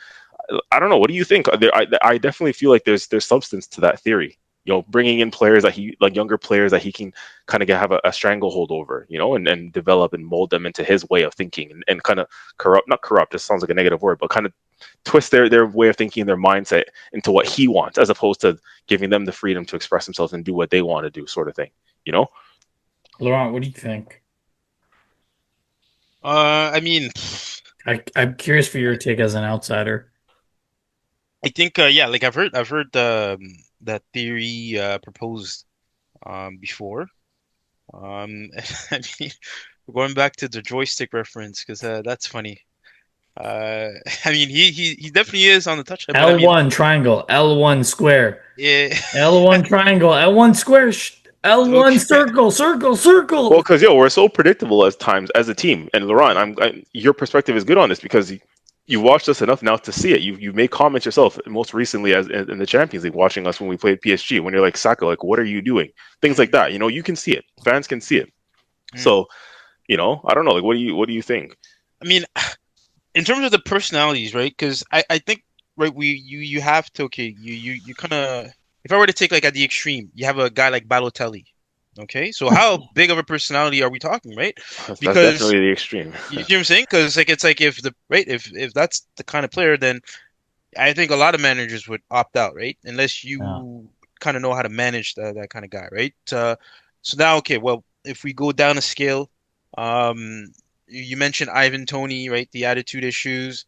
I don't know. What do you think? I definitely feel like there's substance to that theory. Bringing in players that younger players that he can kind of have a stranglehold over, and develop and mold them into his way of thinking, and kind of not corrupt, just sounds like a negative word, but kind of twist their way of thinking, their mindset into what he wants, as opposed to giving them the freedom to express themselves and do what they want to do, sort of thing, Laurent, what do you think? I mean, I'm curious for your take as an outsider. I think yeah, like I've heard that theory proposed before. I mean, going back to the joystick reference because that's funny. I mean, he definitely is on the touchline, but I mean, L1 triangle, L1 square, yeah, L1 triangle, L1 square, L1 okay, circle, circle, circle. Well, because we're so predictable as times as a team. And Laurent, your perspective is good on this because you watched us enough now to see it. You made comments yourself, most recently as in the Champions League, watching us when we played PSG. When you're like, Saka, like, what are you doing? Things like that. You can see it. Fans can see it. Mm. So, I don't know. Like, what do you think? I mean, in terms of the personalities, right? Because I think right, you have to okay, you kind of if I were to take like at the extreme, you have a guy like Balotelli. Okay, so how big of a personality are we talking, right? That's Because definitely the extreme. you know what I'm saying? Because like it's like if the right if that's the kind of player, then I think a lot of managers would opt out, right? Unless Yeah. you kind of know how to manage that kind of guy, right? So now, okay, well, if we go down a scale, you mentioned Ivan Toney, right? The attitude issues.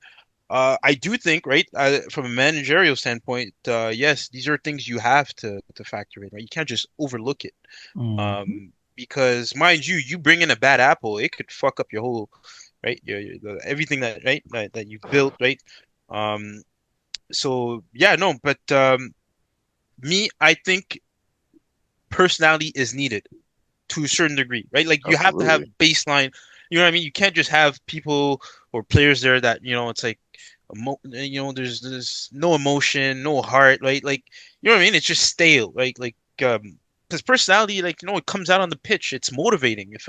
I do think, right, from a managerial standpoint, yes, these are things you have to factor in, right? You can't just overlook it. Mhm. Because mind you, you bring in a bad apple, it could fuck up your whole, right? Everything that right that you've built, right? Um, so yeah, no, but me, I think personality is needed to a certain degree, right? Like you have to have Absolutely. baseline. You know what I mean? You can't just have people or players there that, it's like, there's no emotion, no heart, right? Like, you know what I mean? It's just stale, right? Like, because personality, like, it comes out on the pitch. It's motivating. If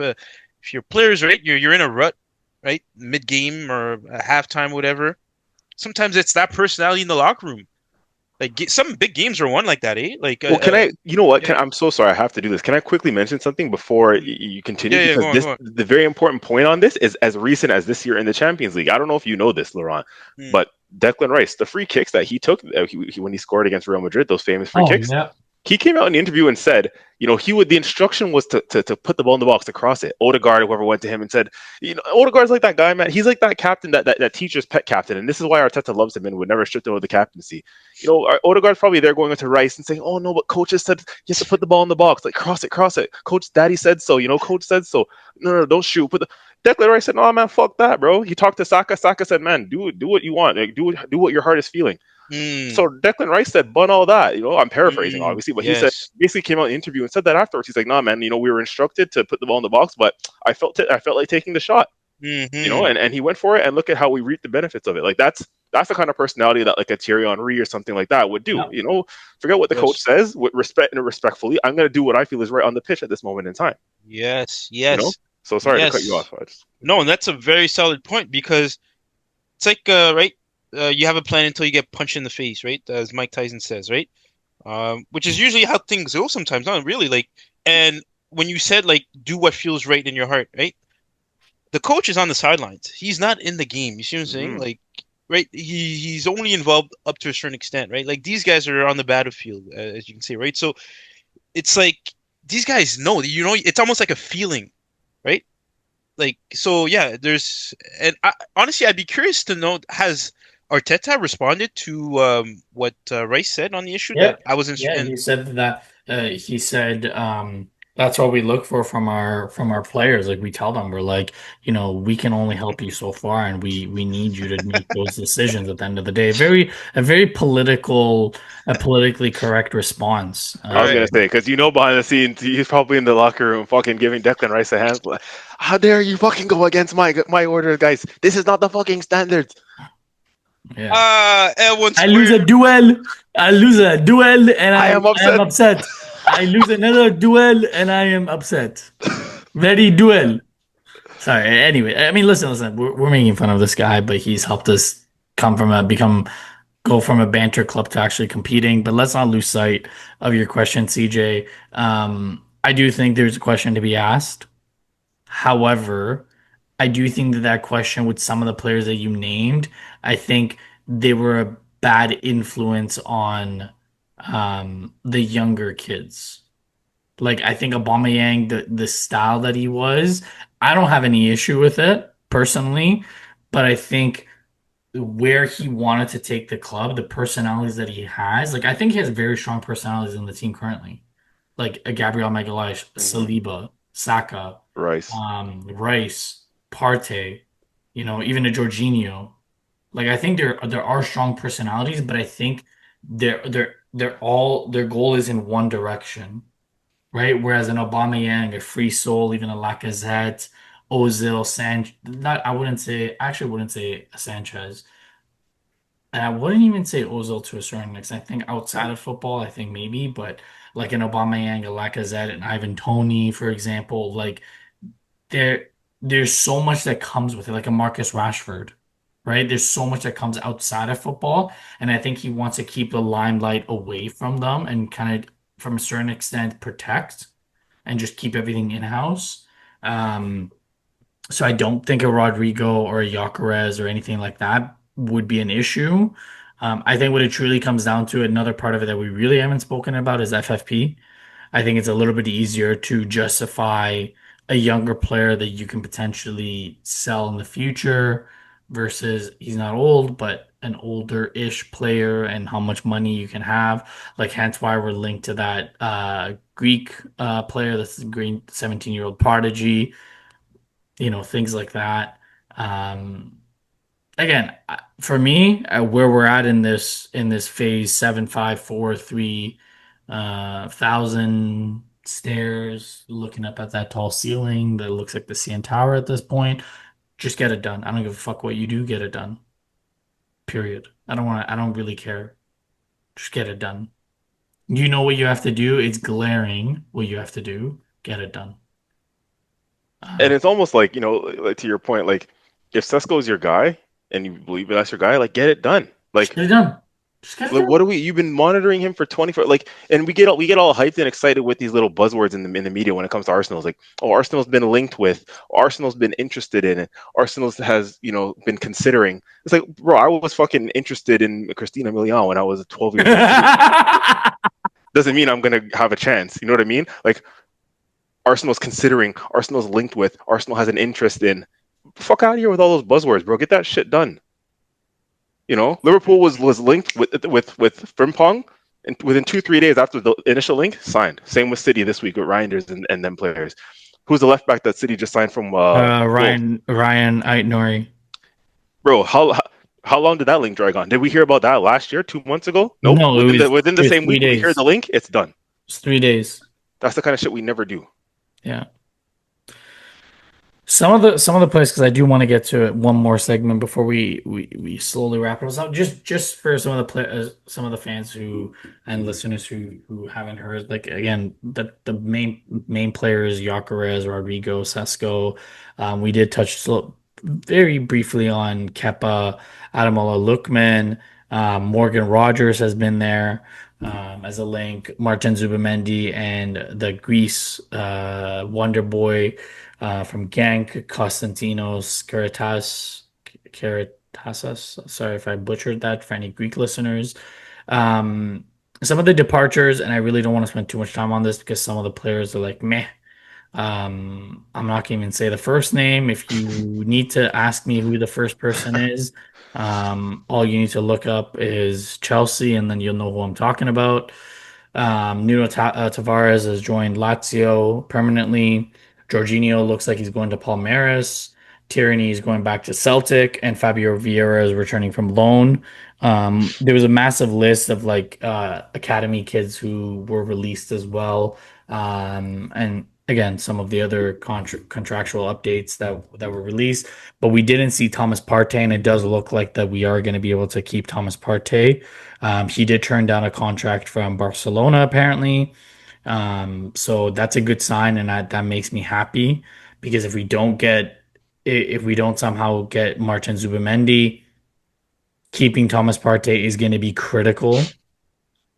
your players, right, you're in a rut, right, mid game or a halftime, whatever. Sometimes it's that personality in the locker room. Like, some big games are won like that, eh? Like, Well, can I, you know what? yeah, I'm so sorry. I have to do this. Can I quickly mention something before mm, you continue? yeah, Because go on, this, go on. the very important point on this is as recent as this year in the Champions League. I don't know if you know this, Laurent, Mm, but Declan Rice, the free kicks that he took when he scored against Real Madrid, those famous free Oh kicks, yeah. he came out in the interview and said, the instruction was to put the ball in the box to cross it. Odegaard, whoever went to him and said, Odegaard's like that guy, man. He's like that captain, that teacher's pet captain, and this is why Arteta loves him and would never strip him of the captaincy. Odegaard's probably there going into Rice and saying, "Oh no, but coach has said you have to put the ball in the box, like cross it, cross it. Coach, daddy said so. Coach said so. No, no, don't shoot. Put the." Declan Rice said, "No, man, fuck that, bro." He talked to Saka. Saka said, "Man, do what you want. Like, do what your heart is feeling." mm, So Declan Rice said, "Bun all that." I'm paraphrasing, obviously, but he said yes. basically came out in the interview and said that afterwards. He's like, "Nah, man, we were instructed to put the ball in the box, but I felt like taking the shot, Hmm. and he went for it, and look at how we reap the benefits of it. Like that's the kind of personality that like a Thierry Henry or something like that would do. Yeah. Forget what the coach Yes. says with respect and respectfully. I'm going to do what I feel is right on the pitch at this moment in time. Yes. You know. Yes. So sorry to cut you Yes. off. I just No, and that's a very solid point because it's like, right? You have a plan until you get punched in the face, right? As Mike Tyson says, right? Which is usually how things go sometimes. Not really, like, and when you said like, do what feels right in your heart, right? The coach is on the sidelines. He's not in the game. You see what I'm saying? mm-hmm. Like, right? He's only involved up to a certain extent, right? Like these guys are on the battlefield, as you can see, right? So it's like these guys know, it's almost like a feeling, right? Like, so yeah, and honestly, I'd be curious to know, has Arteta responded to what Rice said on the issue Yeah, that I was yeah. in? He said that. He said that's what we look for from our players. Like we tell them, we're like, we can only help you so far, and we need you to make those decisions at the end of the day. A very a politically correct response. I was Right. gonna say because behind the scenes he's probably in the locker room fucking giving Declan Rice a hand. Like, how dare you fucking go against my orders, guys? This is not the fucking standards. Yeah. And once I lose we're a duel. I lose a duel, and I am I am upset. upset. I lose another duel, and I am upset. Very duel. Sorry. Anyway, I mean, listen. We're making fun of this guy, but he's helped us go from a banter club to actually competing. But let's not lose sight of your question, CJ. I do think there's a question to be asked. However, I do think that question with some of the players that you named, I think they were a bad influence on the younger kids. Like I think Aubameyang, the style that he was, I don't have any issue with it personally, but I think where he wanted to take the club, the personalities that he has, like I think he has very strong personalities in the team currently, like a Gabriel Magalhaes, Mm-hmm. Saliba, Saka, Rice. Rice, Partey, even a Jorginho. Like I think there are strong personalities, but I think their goal is in one direction, right? Whereas an Aubameyang, a free soul, even a Lacazette, Ozil, not I actually wouldn't say a Sanchez. And I wouldn't even say Ozil to a certain extent. I think outside of football, I think maybe, but like an Aubameyang, a Lacazette, and Ivan Toney, for example, like there there's so much that comes with it, like a Marcus Rashford, right? There's so much that comes outside of football, and I think he wants to keep the limelight away from them and kind of, from a certain extent, protect and just keep everything in-house. Um, so I don't think a Rodrigo or a Gyökeres or anything like that would be an issue. I think what it truly comes down to, another part of it that we really haven't spoken about is FFP. I think it's a little bit easier to justify a younger player that you can potentially sell in the future versus he's not old, but an older-ish player and how much money you can have. Like hence why we're linked to that Greek player, that's the green 17-year-old prodigy, things like that. Um, Again, for me, where we're at in this phase 7, 5, 4, 3, 1,000 stairs, looking up at that tall ceiling that looks like the CN Tower at this point. Just get it done. I don't give a fuck what you do, get it done. Period. I don't really care. Just get it done. You know what you have to do. It's glaring what you have to do. Get it done. And Uh, it's almost like, like to your point, like if Sesko's your guy and you believe that's your guy, like get it done. just get it done. Just get it Like done. what are we? You've been monitoring him for 24, like, and we get all hyped and excited with these little buzzwords in the media when it comes to Arsenal. It's like, oh, Arsenal's been linked with, Arsenal's been interested in it, Arsenal's has been considering. It's like, bro, I was fucking interested in Christina Milian when I was 12 years old. Doesn't mean I'm gonna have a chance. You know what I mean? Like Arsenal's considering, Arsenal's linked with, Arsenal has an interest in. Fuck out of here with all those buzzwords, bro. Get that shit done. Liverpool was linked with Frimpong, and within 2-3 days after the initial link, signed. Same with City this week with Reinders and them players. Who's the left back that City just signed from Wolves? Ryan Aitnori. Bro, how long did that link drag on? Did we hear about that last year, 2 months ago? Nope. No, Within the it was same three week, we hear days. the link, it's done. It's 3 days. That's the kind of shit we never do. Yeah. Some of the plays, because I do want to get to one more segment before we slowly wrap it up. Just for some of the fans who and listeners who haven't heard, like again, the main players, Gyökeres, Rodrigo, Sesko. We did touch very briefly on Kepa, Ademola Lookman, Morgan Rogers has been there as a link, Martin Zubamendi, and the Greece Wonder Boy from Genk, Konstantinos Karatasas. Sorry if I butchered that for any Greek listeners. Some of the departures, and I really don't want to spend too much time on this because some of the players are like meh. I'm not gonna even say the first name. If you need to ask me who the first person is, all you need to look up is Chelsea, and then you'll know who I'm talking about. Tavares has joined Lazio permanently. Jorginho looks like he's going to Palmeiras. Tierney is going back to Celtic, and Fabio Vieira is returning from loan. There was a massive list of like academy kids who were released as well, and again some of the other contractual updates that were released. But we didn't see Thomas Partey, and it does look like that we are going to be able to keep Thomas Partey. He did turn down a contract from Barcelona, apparently. So that's a good sign, and that makes me happy because if we don't somehow get Martin Zubamendi, keeping Thomas Partey is going to be critical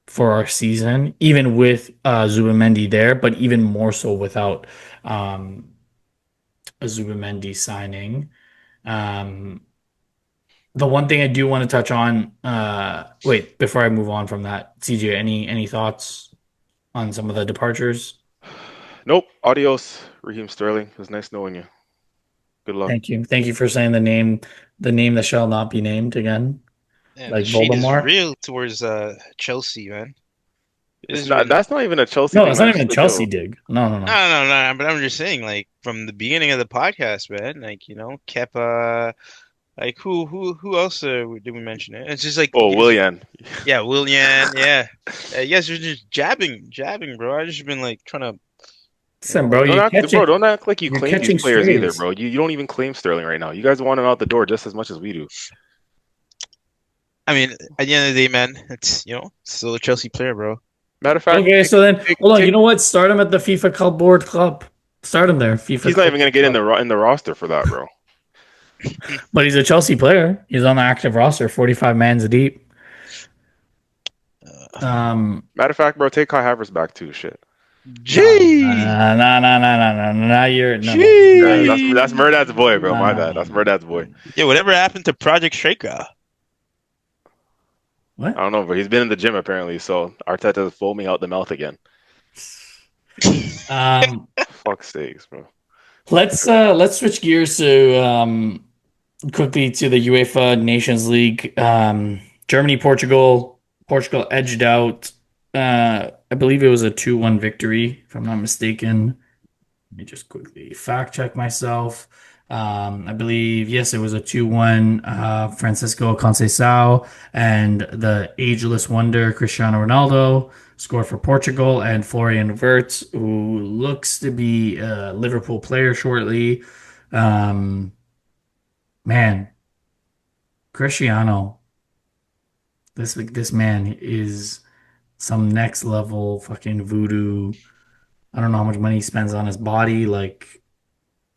for our season, even with Zubamendi there, but even more so without a Zubamendi signing. Um, the one thing I do want to touch on, wait, before I move on from that, CJ, any thoughts on some of the departures? Nope. Adios, Raheem Sterling. It was nice knowing you. Good luck. Thank you. Thank you for saying the name that shall not be named again, Yeah, the like shade is Voldemort. real towards Chelsea, man. It It's is not. really. That's not even a Chelsea No, thing, it's man. not It's even just a like, Chelsea yo, dig. No, no, No, no. no, no, but I'm just saying, like from the beginning of the podcast, man. Like Kepa, like who else did we mention it? It's just like oh, you guys, Willian. yeah, Willian, yeah, you guys are just jabbing, bro. I just been like trying to, Listen, bro, Don't act like you you're claim these catching players either, strays. bro. You don't even claim Sterling right now. You guys want him out the door just as much as we do. I mean, at the end of the day, man, it's still a Chelsea player, bro. Matter of fact, Okay, so then hold on. You take, know what? Start him at the FIFA Club Board Club. Start him there, FIFA he's not Club even gonna Board get in Club. the roster for that, bro. But he's a Chelsea player. He's on the active roster, 45 mans deep. Uh, Um, Matter of fact, bro, take Kai Havertz back too. Shit. no, Gee, no, no, no, no, no, no, no. Now you're no, no. Now Yeah, you're that's gee. Murdad's boy, bro. no, My no, bad. no, That's no, Murdad's boy. no. Yeah, whatever happened to Project Shaker? I What? don't know, but he's been in the gym apparently, so Arteta's foaming out the mouth again. Um, Fuck sakes, bro. let's switch gears to quickly to the UEFA Nations League. Germany, Portugal. Portugal edged out. I believe it was a 2-1 victory, if I'm not mistaken. Let me just quickly fact check myself. I believe, yes, it was a 2-1 Francisco Conceição and the ageless wonder Cristiano Ronaldo scored for Portugal, and Florian Wirtz, who looks to be a Liverpool player shortly. Um, man, Cristiano, this man is some next level fucking voodoo. I don't know how much money he spends on his body, like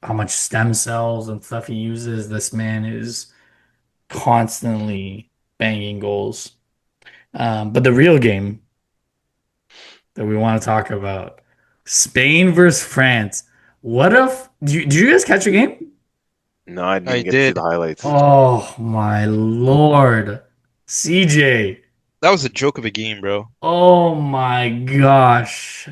how much stem cells and stuff he uses. This man is constantly banging goals. But the real game that we want to talk about, Spain versus France. What if did you guys catch the game? No, I didn't I get to see did. the highlights. Oh my Lord. CJ. That was a joke of a game, bro. Oh my gosh.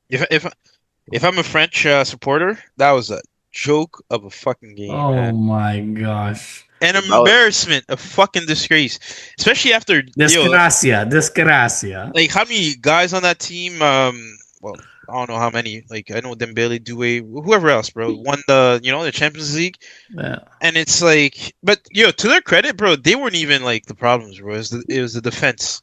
If I'm a French supporter, that was a joke of a fucking game, Oh man. my gosh. An That was- embarrassment, a fucking disgrace. Especially after Desgracia, desgracia. like how many guys on that team? Well, I don't know how many. Like I know Dembele, Doué, whoever else, bro, won the Champions League, Yeah. and it's like, but to their credit, bro, they weren't even like the problems, bro. It was the defense.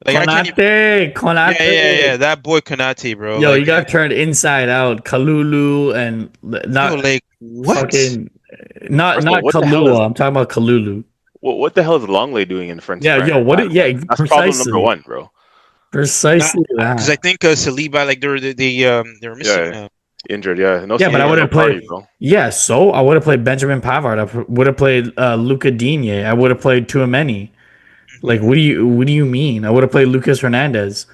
Like I can't even. Konate. Yeah. That boy Konate, bro. Yo, Like, you got turned inside out. Kalulu and not like what? fucking not First of all, not what the hell is- Kalua. I'm talking about Kalulu. what the hell is Longley doing in French? Yeah, France? yo, yeah, That's problem precisely. number one, bro. Precisely Because I that. think Saliba, like they were missing. Yeah. Injured, yeah. No, Yeah, but I no would've party, played- bro. Yeah, so I would have played Benjamin Pavard. I would have played Luca Digne. I would have played Tchouaméni. Like, what do you mean? I would have played Lucas Hernandez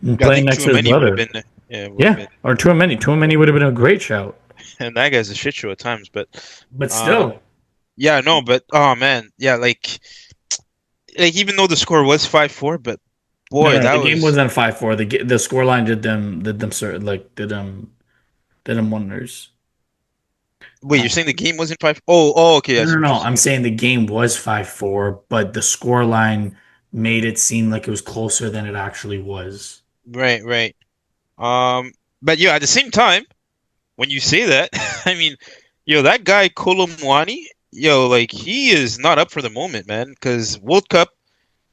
I playing think next to his Tchouaméni would brother. have been. Yeah, would Yeah, have been. or Tchouaméni. Tchouaméni would have been a great shout. And that guy's a shit show at times, but But still, yeah, no, but oh man, yeah, like even though the score was 5-4, but boy, no, that the game was wasn't 5-4. The scoreline did them wonders. wait, you're saying the game wasn't 5? Oh, okay, No, that's no, what no. you're I'm saying. saying the game was 5-4, but the scoreline made it seem like it was closer than it actually was. Right. But yeah, at the same time, when you say that, I mean, that guy Kolomwani, like he is not up for the moment, man, because World Cup,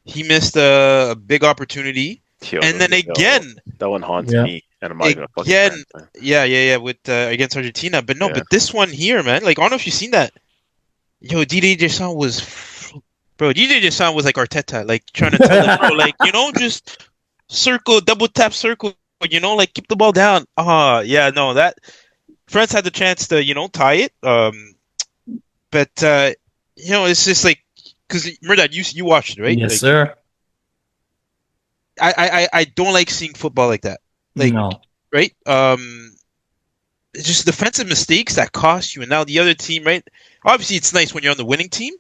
he missed a big opportunity. Yo, And then again, that one haunts Yeah. me, and I'm not even a fucking Again, fan, man. yeah, with against Argentina. But no, Yeah. but this one here, man, like I don't know if you've seen that. DJ Deschamps bro, DJ Deschamps was like Arteta, like trying to tell them, bro, like just circle, double tap, circle, like keep the ball down. Yeah, no, that France had the chance to, tie it. But it's just like because Murdad, you watched it, right? Yes, Like, sir. I don't like seeing football like that. Like, No. right? It's just defensive mistakes that cost you, and now the other team, right? Obviously, it's nice when you're on the winning team,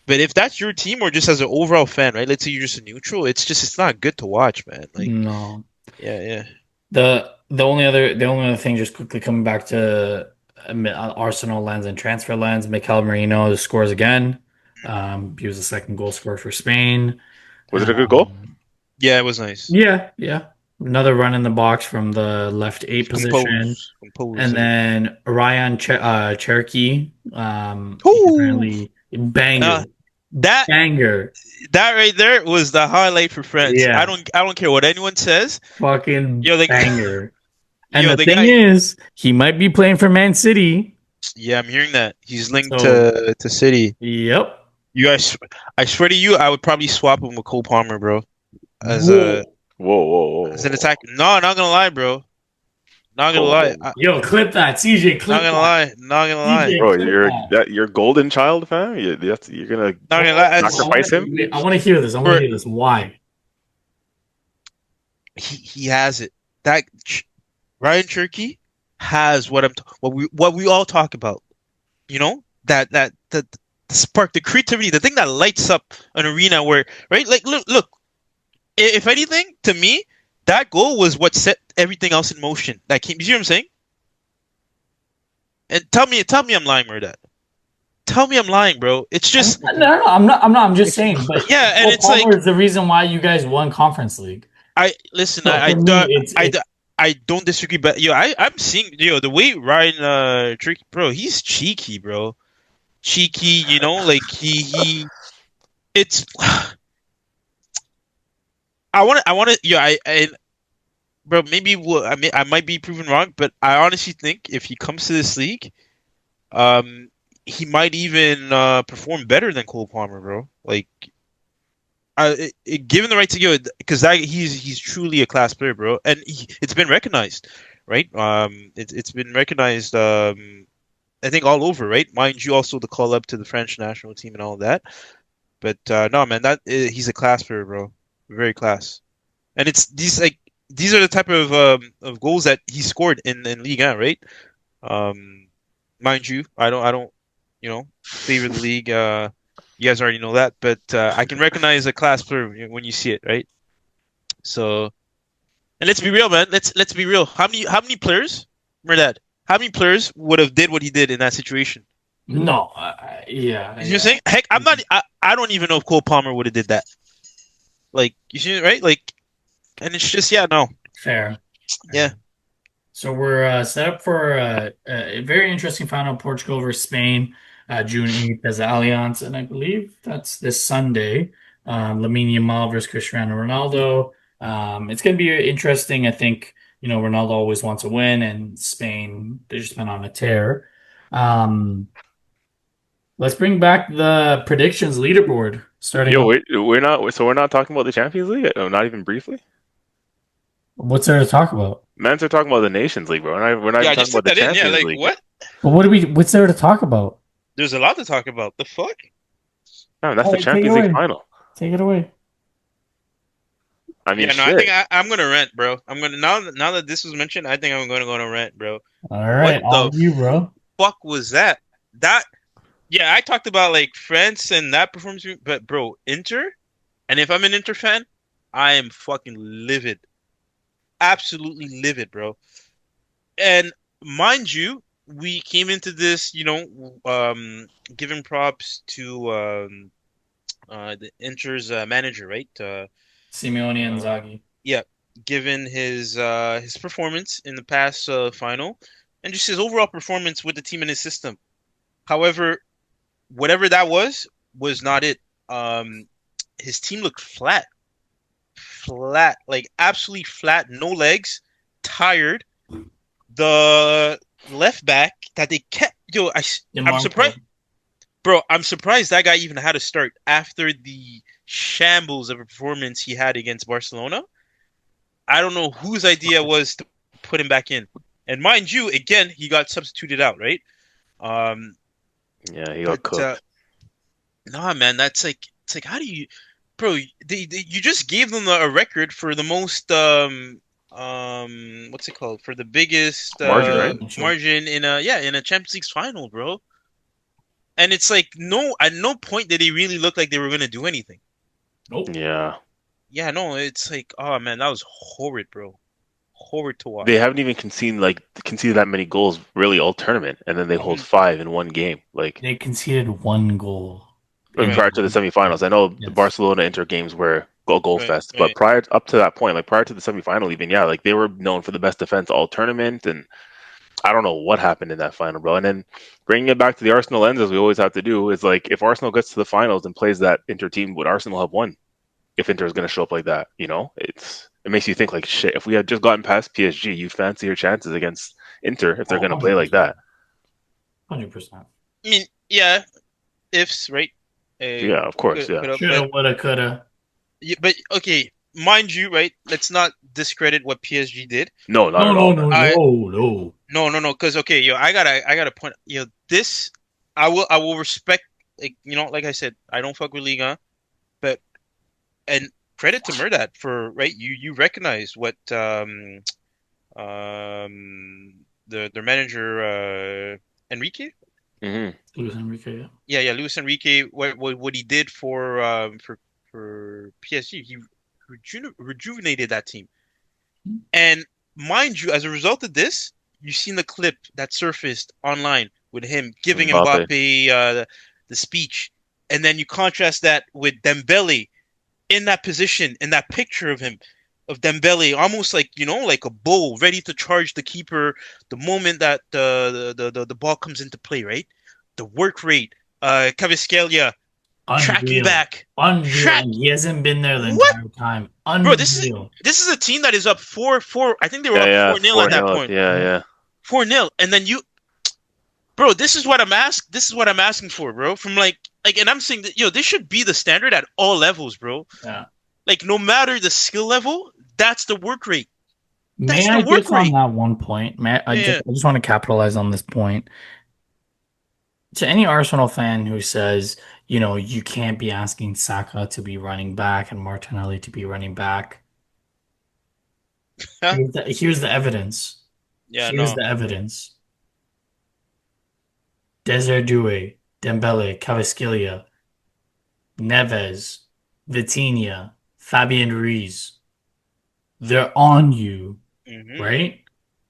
but if that's your team or just as an overall fan, right? Let's say you're just a neutral, it's not good to watch, man. Like, No. yeah. The only other thing, just quickly coming back to Arsenal lens and transfer lens, Mikel Merino scores again. He was the second goal scorer for Spain. Was it a good goal? Yeah, it was nice. Yeah. Another run in the box from the left 8 position. Compose. And then Ryan Cherokee, Ooh. apparently banger. That Banger. right there was the highlight for France. Yeah. I don't care what anyone says. Fucking Yo, the- banger. And Yo, the the thing guy- is, he might be playing for Man City. Yeah, I'm hearing that he's linked So- to City. Yep. You guys, I swear to you, I would probably swap him with Cole Palmer, bro, as Whoa. an attack. No, not gonna lie, bro. Not gonna lie. Yo, clip that. CJ, clip Not gonna lie. Not gonna lie. DJ. Bro, you're golden child, fam. You're gonna Not gonna lie. sacrifice him. I want to hear this. Why? He has it. That Ryan Cherky has what we all talk about. That the spark, the creativity, the thing that lights up an arena where, right? Like look. If anything, to me, that goal was what set everything else in motion. That came. You see what I'm saying? And tell me I'm lying, Murdat. Tell me I'm lying, bro. It's just No, I'm not. I'm just saying. But yeah, and Cole it's Palmer like is the reason why you guys won Conference League. I listen. So I for me, don't. it's- I don't disagree, but I'm seeing the way Ryan trick, bro. He's cheeky, bro. Cheeky, like he. It's. I want to. Bro. Maybe I might be proven wrong, but I honestly think if he comes to this league, um, he might even perform better than Cole Palmer, bro. Like, given the right to go, because he's truly a class player, bro, and it's been recognized, right? It's been recognized. I think all over, right? Mind you, also the call up to the French national team and all of that. But no, man, he's a class player, bro. Very class. And it's these are the type of goals that he scored in Ligue 1, right? Um, mind you, I don't favor the league. You guys already know that, but I can recognize a class player when you see it, right? So, and let's be real, man. Let's be real. How many players, Merdad? How many players would have did what he did in that situation? No, You know what I'm saying? Heck, I don't even know if Cole Palmer would have did that. Like, you see it, right? Like, and it's just no. fair. Yeah. So we're set up for a very interesting final, Portugal versus Spain, June 8th as Allianz, and I believe that's this Sunday. Lamine Yamal versus Cristiano Ronaldo. It's going to be interesting. I think, Ronaldo always wants to win, and Spain, they've just been on a tear. Let's bring back the predictions leaderboard. Starting Yo, off, wait, we're not talking about the Champions League? Not even briefly? what's there to talk about? Mans are talking about the Nations League, bro. We're not Yeah, even I talking just about put the that in. Yeah, Champions like League. what? But what's there to talk about? There's a lot to talk about. The fuck? Man, that's All the right, take it Champions League away. final. Take it away. I mean, Yeah, no, I shit. think I'm gonna rent, bro. I'm gonna now that this was mentioned, I think I'm gonna go to rent, bro. All What right, the on you, bro. fuck was that? That Yeah, I talked about like France and that performance, but bro, Inter, and if I'm an Inter fan, I am fucking livid, absolutely livid, bro. And mind you, we came into this, giving props to the Inter's manager, right? Simeone and Uh, Inzaghi. yeah, given his performance in the past final and just his overall performance with the team and his system. However, whatever that was not it. His team looked flat, like absolutely flat, no legs, tired. The left back that they kept, I'm surprised, bro. I'm surprised that guy even had to start after the shambles of a performance he had against Barcelona. I don't know whose idea was to put him back in. And mind you, again, he got substituted out, right? Yeah, he got cooked. Nah, man, it's like how do you, bro? You just gave them a record for the most what's it called, for the biggest Margin, right? margin in a Champions League final, bro. And it's like at no point did they really look like they were gonna do anything. Nope. Yeah. Yeah, no, it's like, oh man, that was horrid, bro. Horrid to watch. They haven't even conceded that many goals really all tournament, and then they hold 5 in one game. Like, They conceded one goal. prior to the semifinals. I know Yes. the Barcelona Inter games were goal Right, fest, right. but up to that point, like prior to the semifinal, even like they were known for the best defense all tournament, and I don't know what happened in that final, bro. And then bringing it back to the Arsenal lens, as we always have to do, is like if Arsenal gets to the finals and plays that Inter team, would Arsenal have won? If Inter is going to show up like that, it makes you think like shit. If we had just gotten past PSG, you fancy your chances against Inter if they're going to play like that. 100%. I mean, yeah, ifs, right? Yeah, of course, yeah. Shoulda, woulda, coulda. Yeah, but okay, mind you, right? Let's not discredit what PSG did. No, not at all. No. Because okay, I gotta point. This I will respect. Like like I said, I don't fuck with Liga, but and credit to Merdad for right. You recognize what their manager Enrique. Mm-hmm. Luis Enrique, Yeah, Luis Enrique. What he did for PSG, he rejuvenated that team. And mind you, as a result of this, you've seen the clip that surfaced online with him giving Mbappe the speech, and then you contrast that with Dembele in that position, in that picture of him. of Dembele, almost like like a bull ready to charge the keeper the moment that the ball comes into play, right? The work rate, Kvaratskhelia tracking Unreal. back, Unreal. track. And he hasn't been there the What, entire time. bro? Unreal. This is a team that is up 4-4. I think they were Yeah, up yeah, 4-0 at four that nil up. point. Yeah, Yeah. yeah. 4-0, and then bro. This is what I'm asking for, bro. From and I'm saying that this should be the standard at all levels, bro. Yeah. Like no matter the skill level, that's the work rate. May That's the I work just on rate. that one point? Yeah. I just want to capitalize on this point. To any Arsenal fan who says, you can't be asking Saka to be running back and Martinelli to be running back, Huh? here's the evidence. Yeah, Here's no. the evidence. Desiree, Dembele, Kvaratskhelia, Neves, Vitinha, Fabian Ruiz. They're on you, Hmm. right?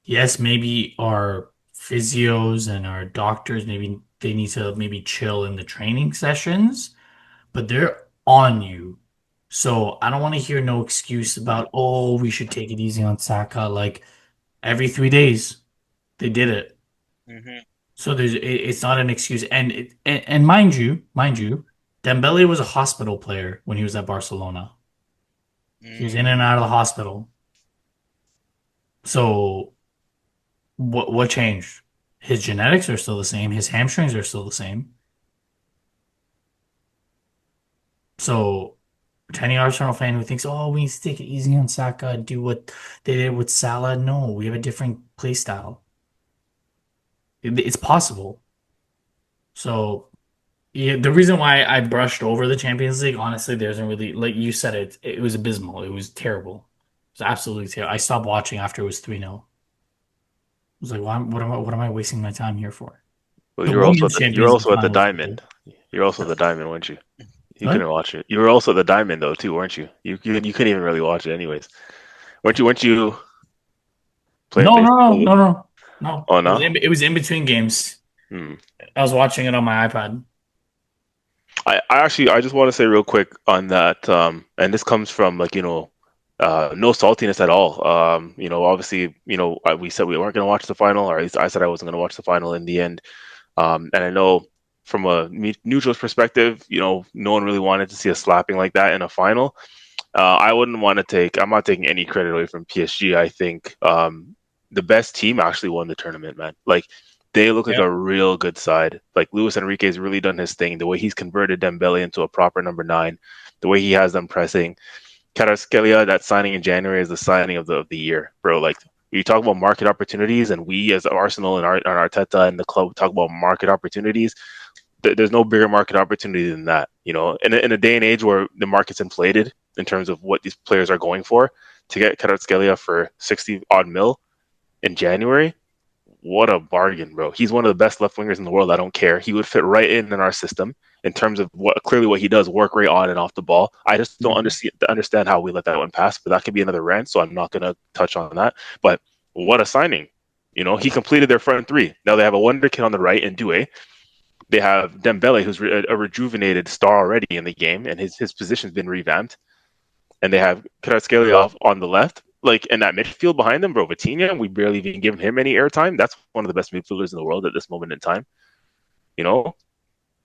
Yes, maybe our physios and our doctors, maybe they need to maybe chill in the training sessions, but they're on you. So I don't want to hear no excuse about, oh, we should take it easy on Saka. Like every 3 days, they did it. Hmm. So it's not an excuse. And mind you, Dembele was a hospital player when he was at Barcelona. He was in and out of the hospital. So what changed? His genetics are still the same. His hamstrings are still the same. So to any Arsenal fan who thinks, oh, we need to take it easy on Saka and do what they did with Salah, no, we have a different play style. It's possible. So yeah, the reason why I brushed over the Champions League, honestly, there isn't really, like you said, it was abysmal. It was terrible. It was absolutely terrible. I stopped watching after it was 3-0. I was like, well, what am I wasting my time here for? Well, The you were also women's at you were Champions League also at the final was good. Diamond. You're also at the Diamond, weren't you? You couldn't What? watch it. You were also at the Diamond though too, weren't you? You couldn't even really watch it anyways. Weren't you playing No, no, no, baseball? no, no, no. Oh It was no. in between games. Hmm. I was watching it on my iPad. I just want to say real quick on that, and this comes from like, no saltiness at all. Obviously, we said we weren't going to watch the final, or at least I said I wasn't going to watch the final in the end. And I know from a neutral's perspective, no one really wanted to see a slapping like that in a final. I wouldn't want to I'm not taking any credit away from PSG. I think the best team actually won the tournament, man. Like they look like Yep. a real good side. Like Luis Enrique's really done his thing. The way he's converted Dembele into a proper number nine, the way he has them pressing. Kvaratskhelia, that signing in January is the signing of the year, bro. Like you talk about market opportunities, and we as Arsenal and Arteta and the club talk about market opportunities. There's no bigger market opportunity than that. In a day and age where the market's inflated in terms of what these players are going for, to get Kvaratskhelia for 60 odd mil in January, what a bargain, bro. He's one of the best left wingers in the world. I don't care. He would fit right in our system in terms of what he does, work rate on and off the ball. I just don't Mhm. understand how we let that one pass, but that could be another rant, so I'm not going to touch on that. But what a signing. He completed their front three. Now they have a wonder kid on the right in Doué. They have Dembele, who's a rejuvenated star already in the game, and his position's been revamped. And they have Kvaratskhelia on the left. Like in that midfield behind them, bro, Vitinha, we barely even given him any airtime. That's one of the best midfielders in the world at this moment in time. You know,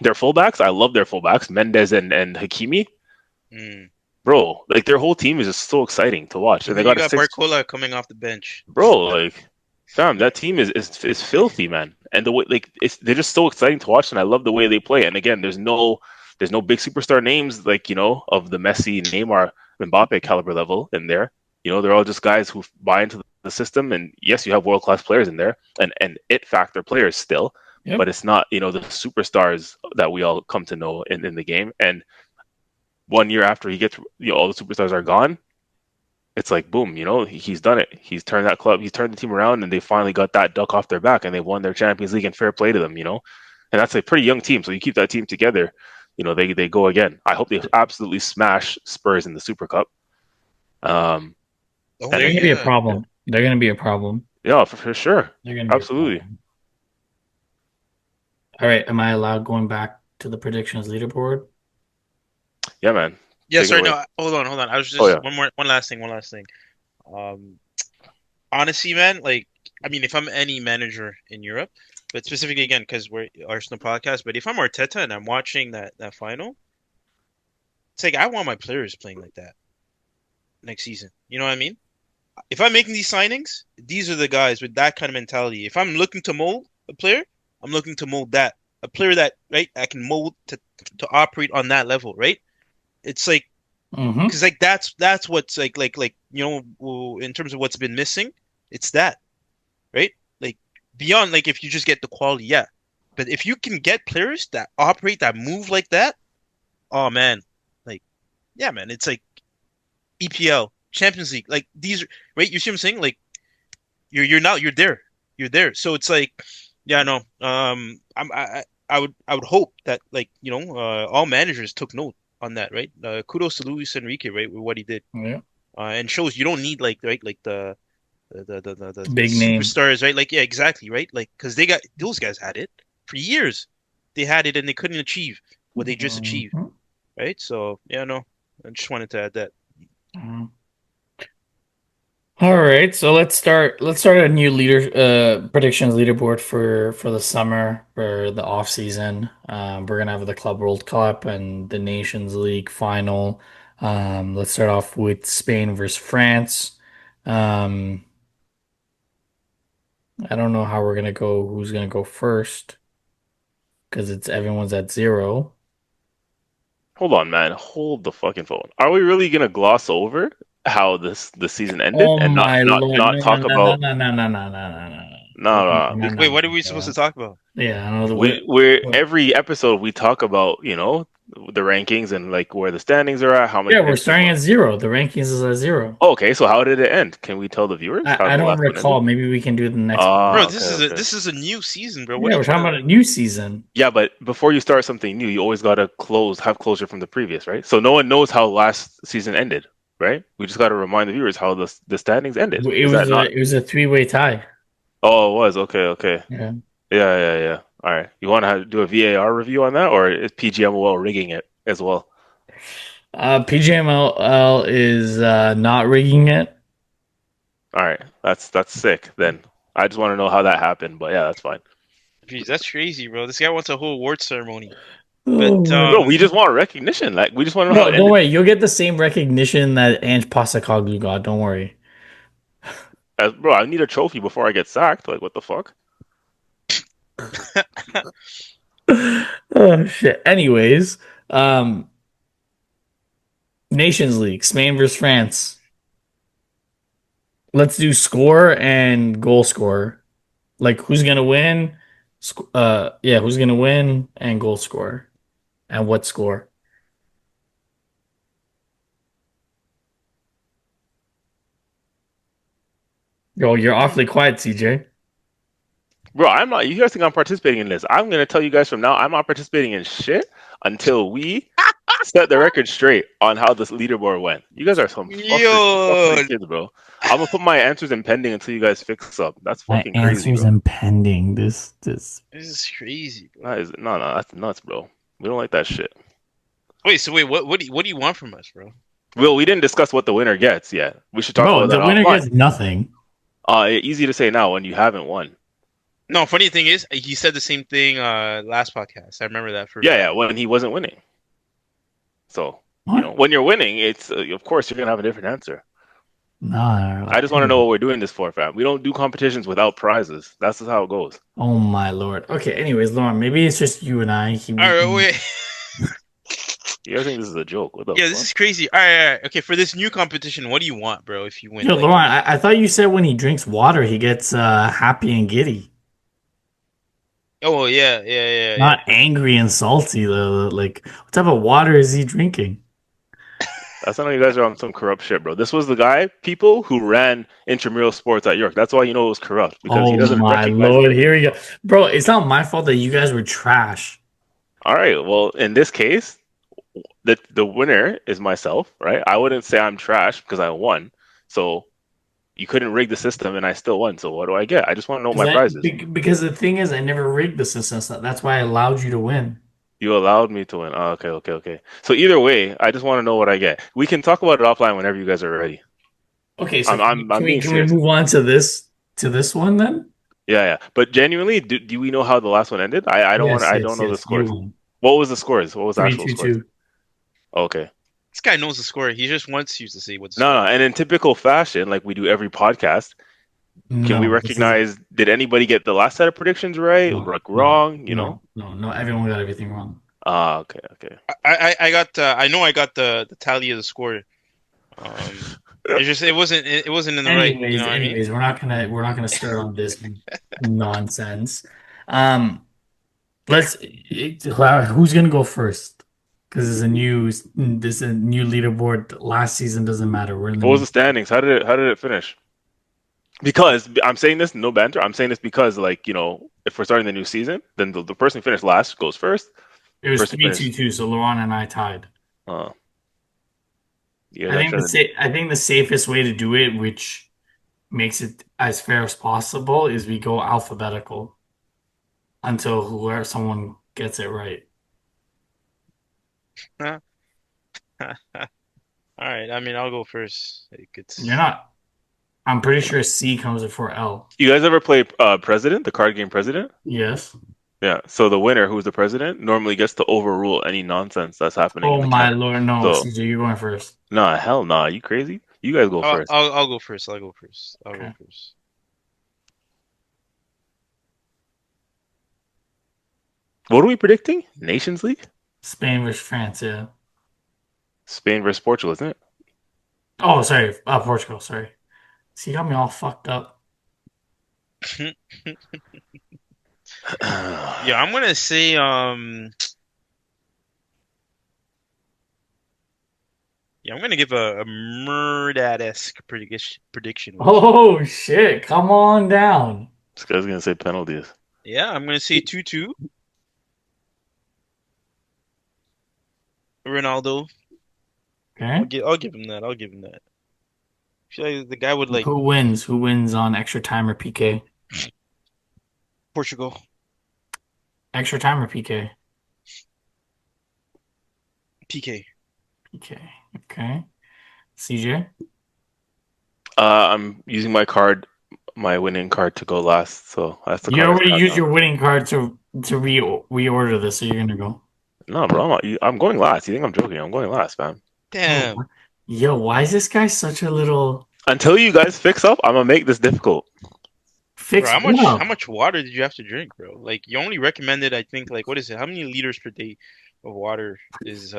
their fullbacks, I love their fullbacks, Mendes and Hakimi. Mm. Bro, like their whole team is just so exciting to watch. And And they then you got a got six, Barcola coming off the bench. bro, like fam, that team is filthy, man. And the way they're just so exciting to watch, and I love the way they play. And again, there's no big superstar names like of the Messi, Neymar, Mbappe caliber level in there. They're all just guys who buy into the system. And yes, you have world class players in there, and it factor players still, but Yep. it's not the superstars that we all come to know in the game. And 1 year after he gets all the superstars are gone, it's like boom, he's done it. He's turned the team around, and they finally got that duck off their back, and they won their Champions League. And fair play to them. And that's a pretty young team, so you keep that team together. They go again. I hope they absolutely smash Spurs in the Super Cup. Um, Oh They're and going to be a yeah. yeah, problem. They're going to be a problem. yeah, for sure, They're going to be a absolutely, problem. All right. Am I allowed going back to the predictions leaderboard? yeah, man. Yeah, Take it sorry, away. no, hold on. I was Oh just yeah. one last thing, Um, honestly, man, like, I mean, if I'm any manager in Europe, but specifically again, because we're Arsenal podcast, but if I'm Arteta and I'm watching that final, it's like I want my players playing like that next season. You know what I mean? If I'm making these signings, these are the guys with that kind of mentality. If I'm looking to mold a player, I'm looking to mold that a player that right I can mold to operate on that level, right? It's like Mm-hmm. because like that's what's like in terms of what's been missing, it's that right? Like beyond like if you just get the quality, yeah. But if you can get players that operate that move like that, oh man, like yeah, man, it's like EPL, Champions League, like these, right? You see what I'm saying? Like you're now you're there. So it's like, yeah, no, I would hope that like all managers took note on that, right? Kudos to Luis Enrique, right, with what he did, Yeah. and shows you don't need like right like the Big name. superstars, right? Like yeah, exactly, right? Like because they got those guys had it for years, they had it and they couldn't achieve what they just achieved, Mhm. right? So yeah, no, I just wanted to add that. Mhm. All right, so let's start a new predictions leaderboard for the summer for the off season. We're gonna have the Club World Cup and the Nations League final. Let's start off with Spain versus France. Um, I don't know how we're gonna go, who's gonna go first because it's everyone's at zero. Hold on, man. Hold the fucking phone. Are we really gonna gloss over how the season ended Oh and not my not Lord. not No, no, talk no, no, about? no, no, no, no, no, no, no. No, no, no. Wait, what are we supposed to talk about? Yeah, I know the We're what. every episode we talk about the rankings and like where the standings are at, how many Yeah, we're points starting people. at zero. The rankings is at zero. Okay, so how did it end? Can we tell the viewers how I the don't last one ended? recall. Maybe we can do it in the next. Ah, Bro, okay, this is a okay. this is a new season, bro. What Yeah, are you we're talking trying about to a new season. Yeah, but before you start something new, you always gotta have closure from the previous, right? So no one knows how last season ended, right? We just gotta remind the viewers how the standings ended. It Is that was not? a three-way tie. Oh, it was. Okay, okay. Yeah. Yeah, yeah, yeah. All right. You want to do a VAR review on that, or is PGMOL rigging it as well? PGML is not rigging it. All right. That's sick. Then I just want to know how that happened, but yeah, that's fine. Jeez, that's crazy, bro. This guy wants a whole award ceremony. But Oh my Bro, we just want recognition. Like we just want to know how No, it don't ended. worry. You'll get the same recognition that Ange Postecoglou got. Don't worry. Bro, I need a trophy before I get sacked. Like what the fuck? Oh shit. Anyways, um, Nations League, Spain versus France. Let's do score and goal scorer. Like who's gonna win? Yeah, who's gonna win and goal scorer and what score? Yo, you're awfully quiet, CJ. Bro, I'm not. You guys think I'm participating in this? I'm gonna tell you guys from now, I'm not participating in shit until we set the record straight on how this leaderboard went. You guys are some yo, fucking kids, bro. I'm gonna put my answers in pending until you guys fix up. That's My fucking crazy, answer's bro. impending. This. this is crazy, bro. That is no, that's nuts, bro. We don't like that shit. Wait, what do you want from us, bro? Will, we didn't discuss what the winner gets yet. We should talk Bro, about that the winner offline. gets nothing. Easy to say now when you haven't won. No, funny thing is, he said the same thing last podcast. I remember that for a Yeah, fact. yeah, when he wasn't winning. So, What? when you're winning, it's of course you're gonna have a different answer. No. I just want to know what we're doing this for, fam. We don't do competitions without prizes. That's just how it goes. Oh my lord. Okay. Anyways, Lauren, maybe it's just you and I. All We right, can. wait. You guys think this is a joke? What the Yeah, this fuck? is crazy. All right. Okay, for this new competition, what do you want, bro? If you win, Yo, like, Lauren, I thought you said when he drinks water he gets happy and giddy, oh yeah. not angry and salty though. Like, what type of water is he drinking? That's not you guys are on some corrupt shit, bro. This was the guy, people who ran intramural sports at York. That's why you know it was corrupt because he Oh doesn't my recognize lord, it. here we go, bro. It's not my fault that you guys were trash. All right. Well, in this case, the winner is myself, right? I wouldn't say I'm trash because I won. So you couldn't rig the system, and I still won. So what do I get? I just want to know what my prize is. Because the thing is, I never rigged the system. So that's why I allowed you to win. You allowed me to win. Oh, okay. So either way, I just want to know what I get. We can talk about it offline whenever you guys are ready. Okay, so I'm can we I'm can I'm we being can we serious. move on to this one then? Yeah. But genuinely, do we know how the last one ended? I don't want Yes, I don't yes, know the yes. You scores. won. What was the scores? What was the Three actual two scores? two. Okay. This guy knows the score. He just wants you to see what the No, score no. is. And in typical fashion, like we do every podcast, can we No, this is recognize, did anybody get the last set of predictions right? no, Like no, wrong, you know? no. Everyone got everything wrong. Ah, okay. I got I know I got the tally of the score. It's just it wasn't in the right. You know what I mean? Anyways, we're not gonna start on this nonsense. Um, who's gonna go first? Because there's a new leaderboard. Last season doesn't matter. We're in the What was new. the standings? How did it finish? Because I'm saying this, no banter. I'm saying this because, like, if we're starting the new season, then the person who finished last goes first. It was Person who three two finished, two. So Laurent and I tied. uh, you guys are trying to. I think the safest way to do it, which makes it as fair as possible, is we go alphabetical until whoever someone gets it right. All right. I mean, I'll go first. Like, You're it's not. I'm pretty sure C comes before L. You guys ever play President, the card game President? Yes. Yeah. So the winner, who's the president, normally gets to overrule any nonsense that's happening in Oh the my camp. lord, no, So, CJ, you're going first. nah, hell nah. You crazy? You guys go first. I'll go first. I'll go first. I'll go Okay. first. What are we predicting? Nations League? Spain versus France, yeah. Spain versus Portugal, isn't it? Oh, sorry. Portugal, sorry. See, you got me all fucked up. Yeah, I'm gonna say yeah, I'm gonna give a Murdad-esque prediction. Oh shit, come on down. This guy's gonna say penalties. Yeah, I'm gonna say 2-2. Ronaldo. Okay. I'll give him that. I'll give him that. I feel like the guy would like Who wins? Who wins on extra time or PK? Portugal. Extra time or PK? PK. PK. Okay. CJ? I'm using my winning card to go last. So that's the You card I already got used now. your winning card to reorder this, so you're gonna go. No, bro, I'm going last. You think I'm joking? I'm going last, man. Damn. Yo, why is this guy such a little Until you guys fix up, I'm gonna make this difficult. Bro, fix how up? much water did you have to drink, bro? Like you only recommended, I think, like what is it? How many liters per day of water is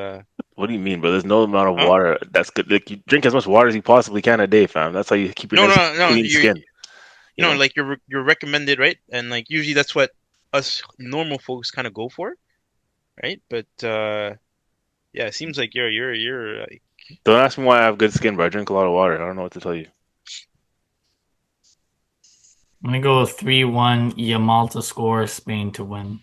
What do you mean, bro? There's no amount of huh? water that's good. Like, you drink as much water as you possibly can a day, fam. That's how you keep your No, nice no, no. clean skin. You know. Like you're recommended, right? And like usually that's what us normal folks kind of go for, right? But yeah, it seems like you're like Don't ask me why I have good skin, bro. I drink a lot of water. I don't know what to tell you. I'm gonna go 3-1, Yamal to score, Spain to win.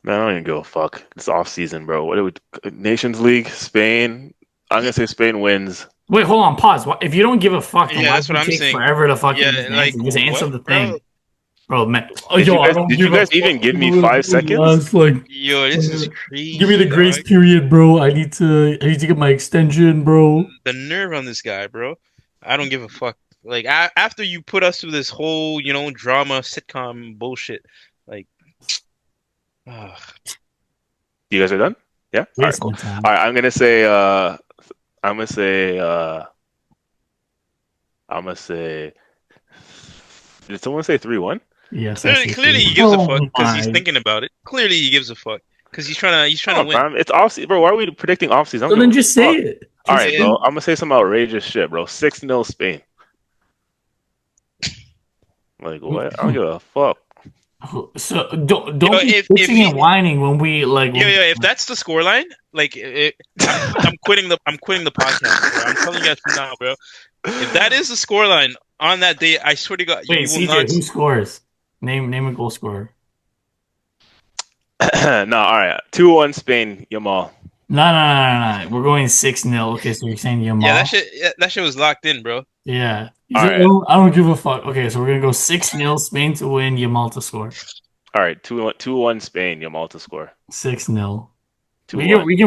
Man, I don't even give a fuck. It's off season, bro. What do we? Nations League, Spain. I'm gonna say Spain wins. Wait, hold on, pause. If you don't give a fuck, then yeah, why that's does what it I'm take saying. forever to fucking Yeah, just like answer? Just answer what, the bro? thing. Bro, man. Oh, Did you yo, I guys? don't Did you give a guys fuck. even give me I'm gonna 5 seconds? last, like, Yo, this is give me the crazy, grace dog. period, bro. I need to get my extension, bro. The nerve on this guy, bro. I don't give a fuck. Like after you put us through this whole, drama sitcom bullshit, like, ugh. You guys are done? Yeah. All right, Waste cool. my time. All right, I'm gonna say. I'm gonna say. I'm gonna say. Did someone say 3-1? Yes, I Clearly, see. clearly he gives a Oh fuck because he's my. thinking about it. Clearly he gives a fuck because he's trying to Oh, win. fam, it's off season, bro. Why are we predicting off season? I So don't then give a just say fuck. it. All Just right, say bro. I'm gonna say some outrageous shit, bro. 6-0 Spain. Like what? I don't give a fuck. so. Yo, Don't be if bitching and he, whining when we like. yo, When, yo, if that's the scoreline, like, I'm quitting the podcast, bro. I'm telling you guys from now, bro. If that is the scoreline on that day, I swear to God, wait, you will CJ, not. who scores? Name a goal scorer. No, all right. 2-1 Spain, Yamal. No. We're going 6-0. Okay, so you're saying Yeah, Yamal? that shit was locked in, bro. Yeah. You All said, right, I don't give a fuck. Okay, so we're gonna go 6-0 Spain to win, Yamal to score. all right. 2-1 Spain. Yamal to score. 6-0. 2-1. We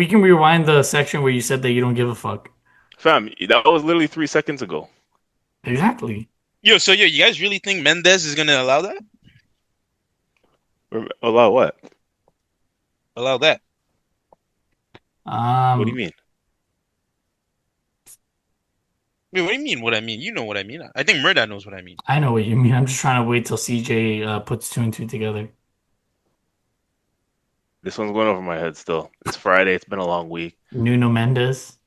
can rewind the section where you said that you don't give a fuck. Fam, that was literally 3 seconds ago. Exactly. Yo, you guys really think Mendez is gonna allow that? Allow what? Allow that? What do you Um, mean? Wait, what do you mean? What I mean? You know what I mean. I think Murda knows what I mean. I know what you mean. I'm just trying to wait till CJ puts two and two together. This one's going over my head still. It's Friday. It's been a long week. Nuno Mendes.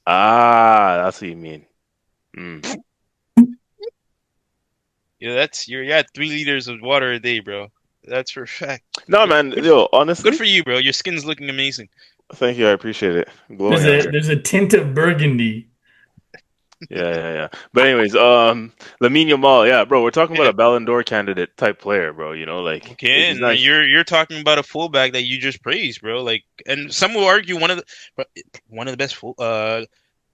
Ah, that's what you mean. Mm. Yeah, you're at 3 liters of water a day, bro. That's for a fact. No, Good, man. good, Yo, good honestly, for you, bro. Your skin's looking amazing. thank you. I appreciate it. I'm glowing out here. There's a tint of burgundy. Yeah. But anyways, Lamine Yamal, yeah, bro, we're talking about Yeah. a Ballon d'Or candidate type player, bro. You know, like Okay, he's and not. you're talking about a fullback that you just praised, bro. Like, and some will argue one of the best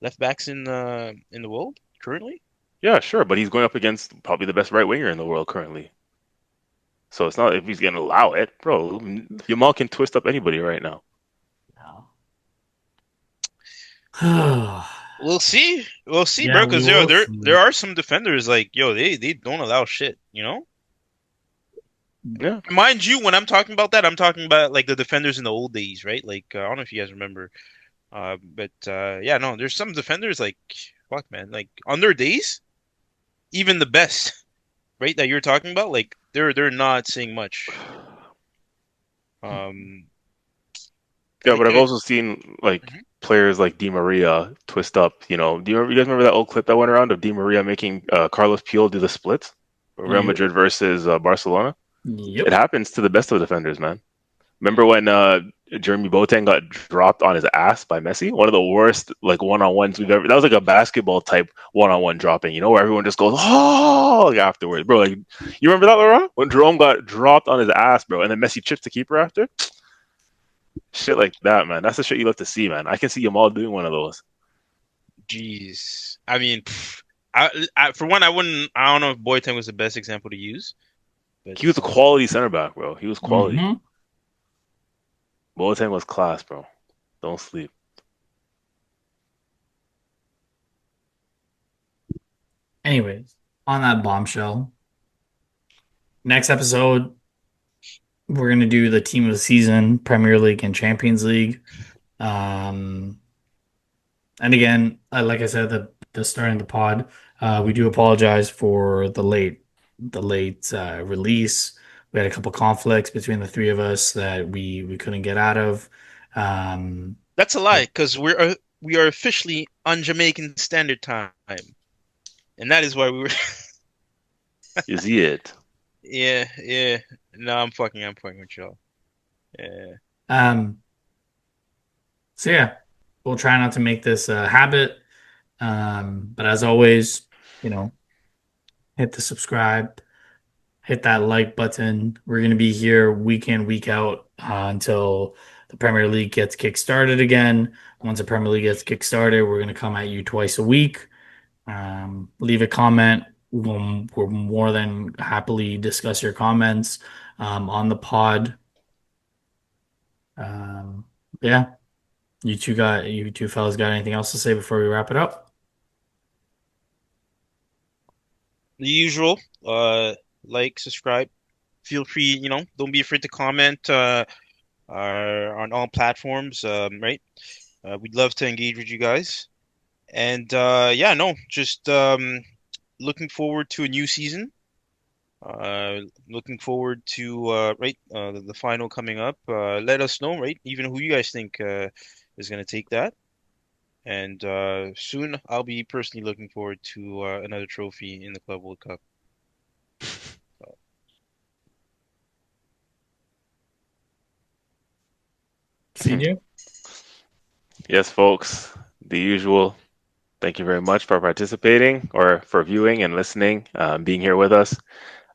left backs in the world currently. Yeah, sure, but he's going up against probably the best right winger in the world currently. So it's not if he's gonna allow it, bro. Yamal can twist up anybody right now. No. We'll see, Yeah, bro. we Because will there see. are some defenders like they don't allow shit, you know. Yeah, Mind you, when I'm talking about that, I'm talking about like the defenders in the old days, right? Like I don't know if you guys remember, but yeah, no, there's some defenders like fuck, man, like on their days, even the best, right, that you're talking about, like they're not saying much. Um, yeah, like but I've also seen like Mhm. players like Di Maria twist up. You know, you guys remember that old clip that went around of Di Maria making Carlos Puyol do the splits, Real Yep. Madrid versus Barcelona? It Yep. happens to the best of defenders, man. Remember when Jeremy Boateng got dropped on his ass by Messi? One of the worst like one-on-ones we've ever. That was like a basketball type one-on-one dropping, you know, where everyone just goes oh like, afterwards, bro. Like you remember that, Laurent? When Jerome got dropped on his ass, bro, and then Messi chips the keeper after? Shit like that, man. That's the shit you love to see, man. I can see Yamal doing one of those. Jeez, I mean, for one, I don't know if Boateng was the best example to use, but He was a quality center back, bro. He was quality. Hmm. Boateng was class, bro. Don't sleep. Anyways, on that bombshell, next episode, we're gonna do the team of the season, Premier League and Champions League. Um, and again, like I said, the starting of the pod, we do apologize for the late release. We had a couple conflicts between the three of us that we couldn't get out of. Um, that's a lie because we are officially on Jamaican Standard Time, and that is why we were. Is he it? Yeah. No, I'm fucking with y'all. Yeah. um, so yeah, we'll try not to make this a habit. But as always, you know, hit the subscribe, hit that like button. We're going to be here week in, week out until the Premier League gets kick-started again. Once the Premier League gets kick-started, we're going to come at you twice a week. Leave a comment. We'll more than happily discuss your comments on the pod. Um, yeah, you two fellas got anything else to say before we wrap it up? The usual. Like, subscribe. Feel free, don't be afraid to comment on all platforms, right? We'd love to engage with you guys. And yeah, no, just looking forward to a new season. Looking forward to the final coming up. Let us know, right? Even who you guys think is going to take that. And soon I'll be personally looking forward to another trophy in the Club World Cup. CJ? Yes, folks. The usual. Thank you very much for participating or for viewing and listening, being here with us.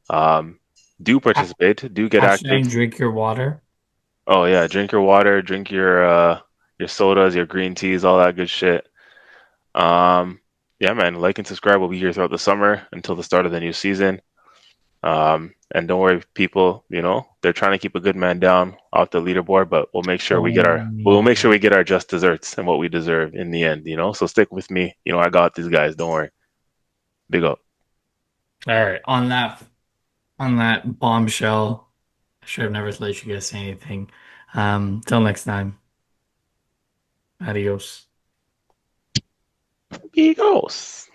Um, do participate. Do get active. Hashtag drink your water. Oh yeah, drink your water, drink your sodas, your green teas, all that good shit. Um, yeah, man, like and subscribe. We'll be here throughout the summer until the start of the new season. And don't worry, people, they're trying to keep a good man down off the leaderboard, but Oh we'll make yeah. sure we get our just desserts and what we deserve in the end. So stick with me. I got these guys, don't worry. Big up. All right. On that bombshell, I should have never let you guys say anything. Till next time. Adios. Amigos.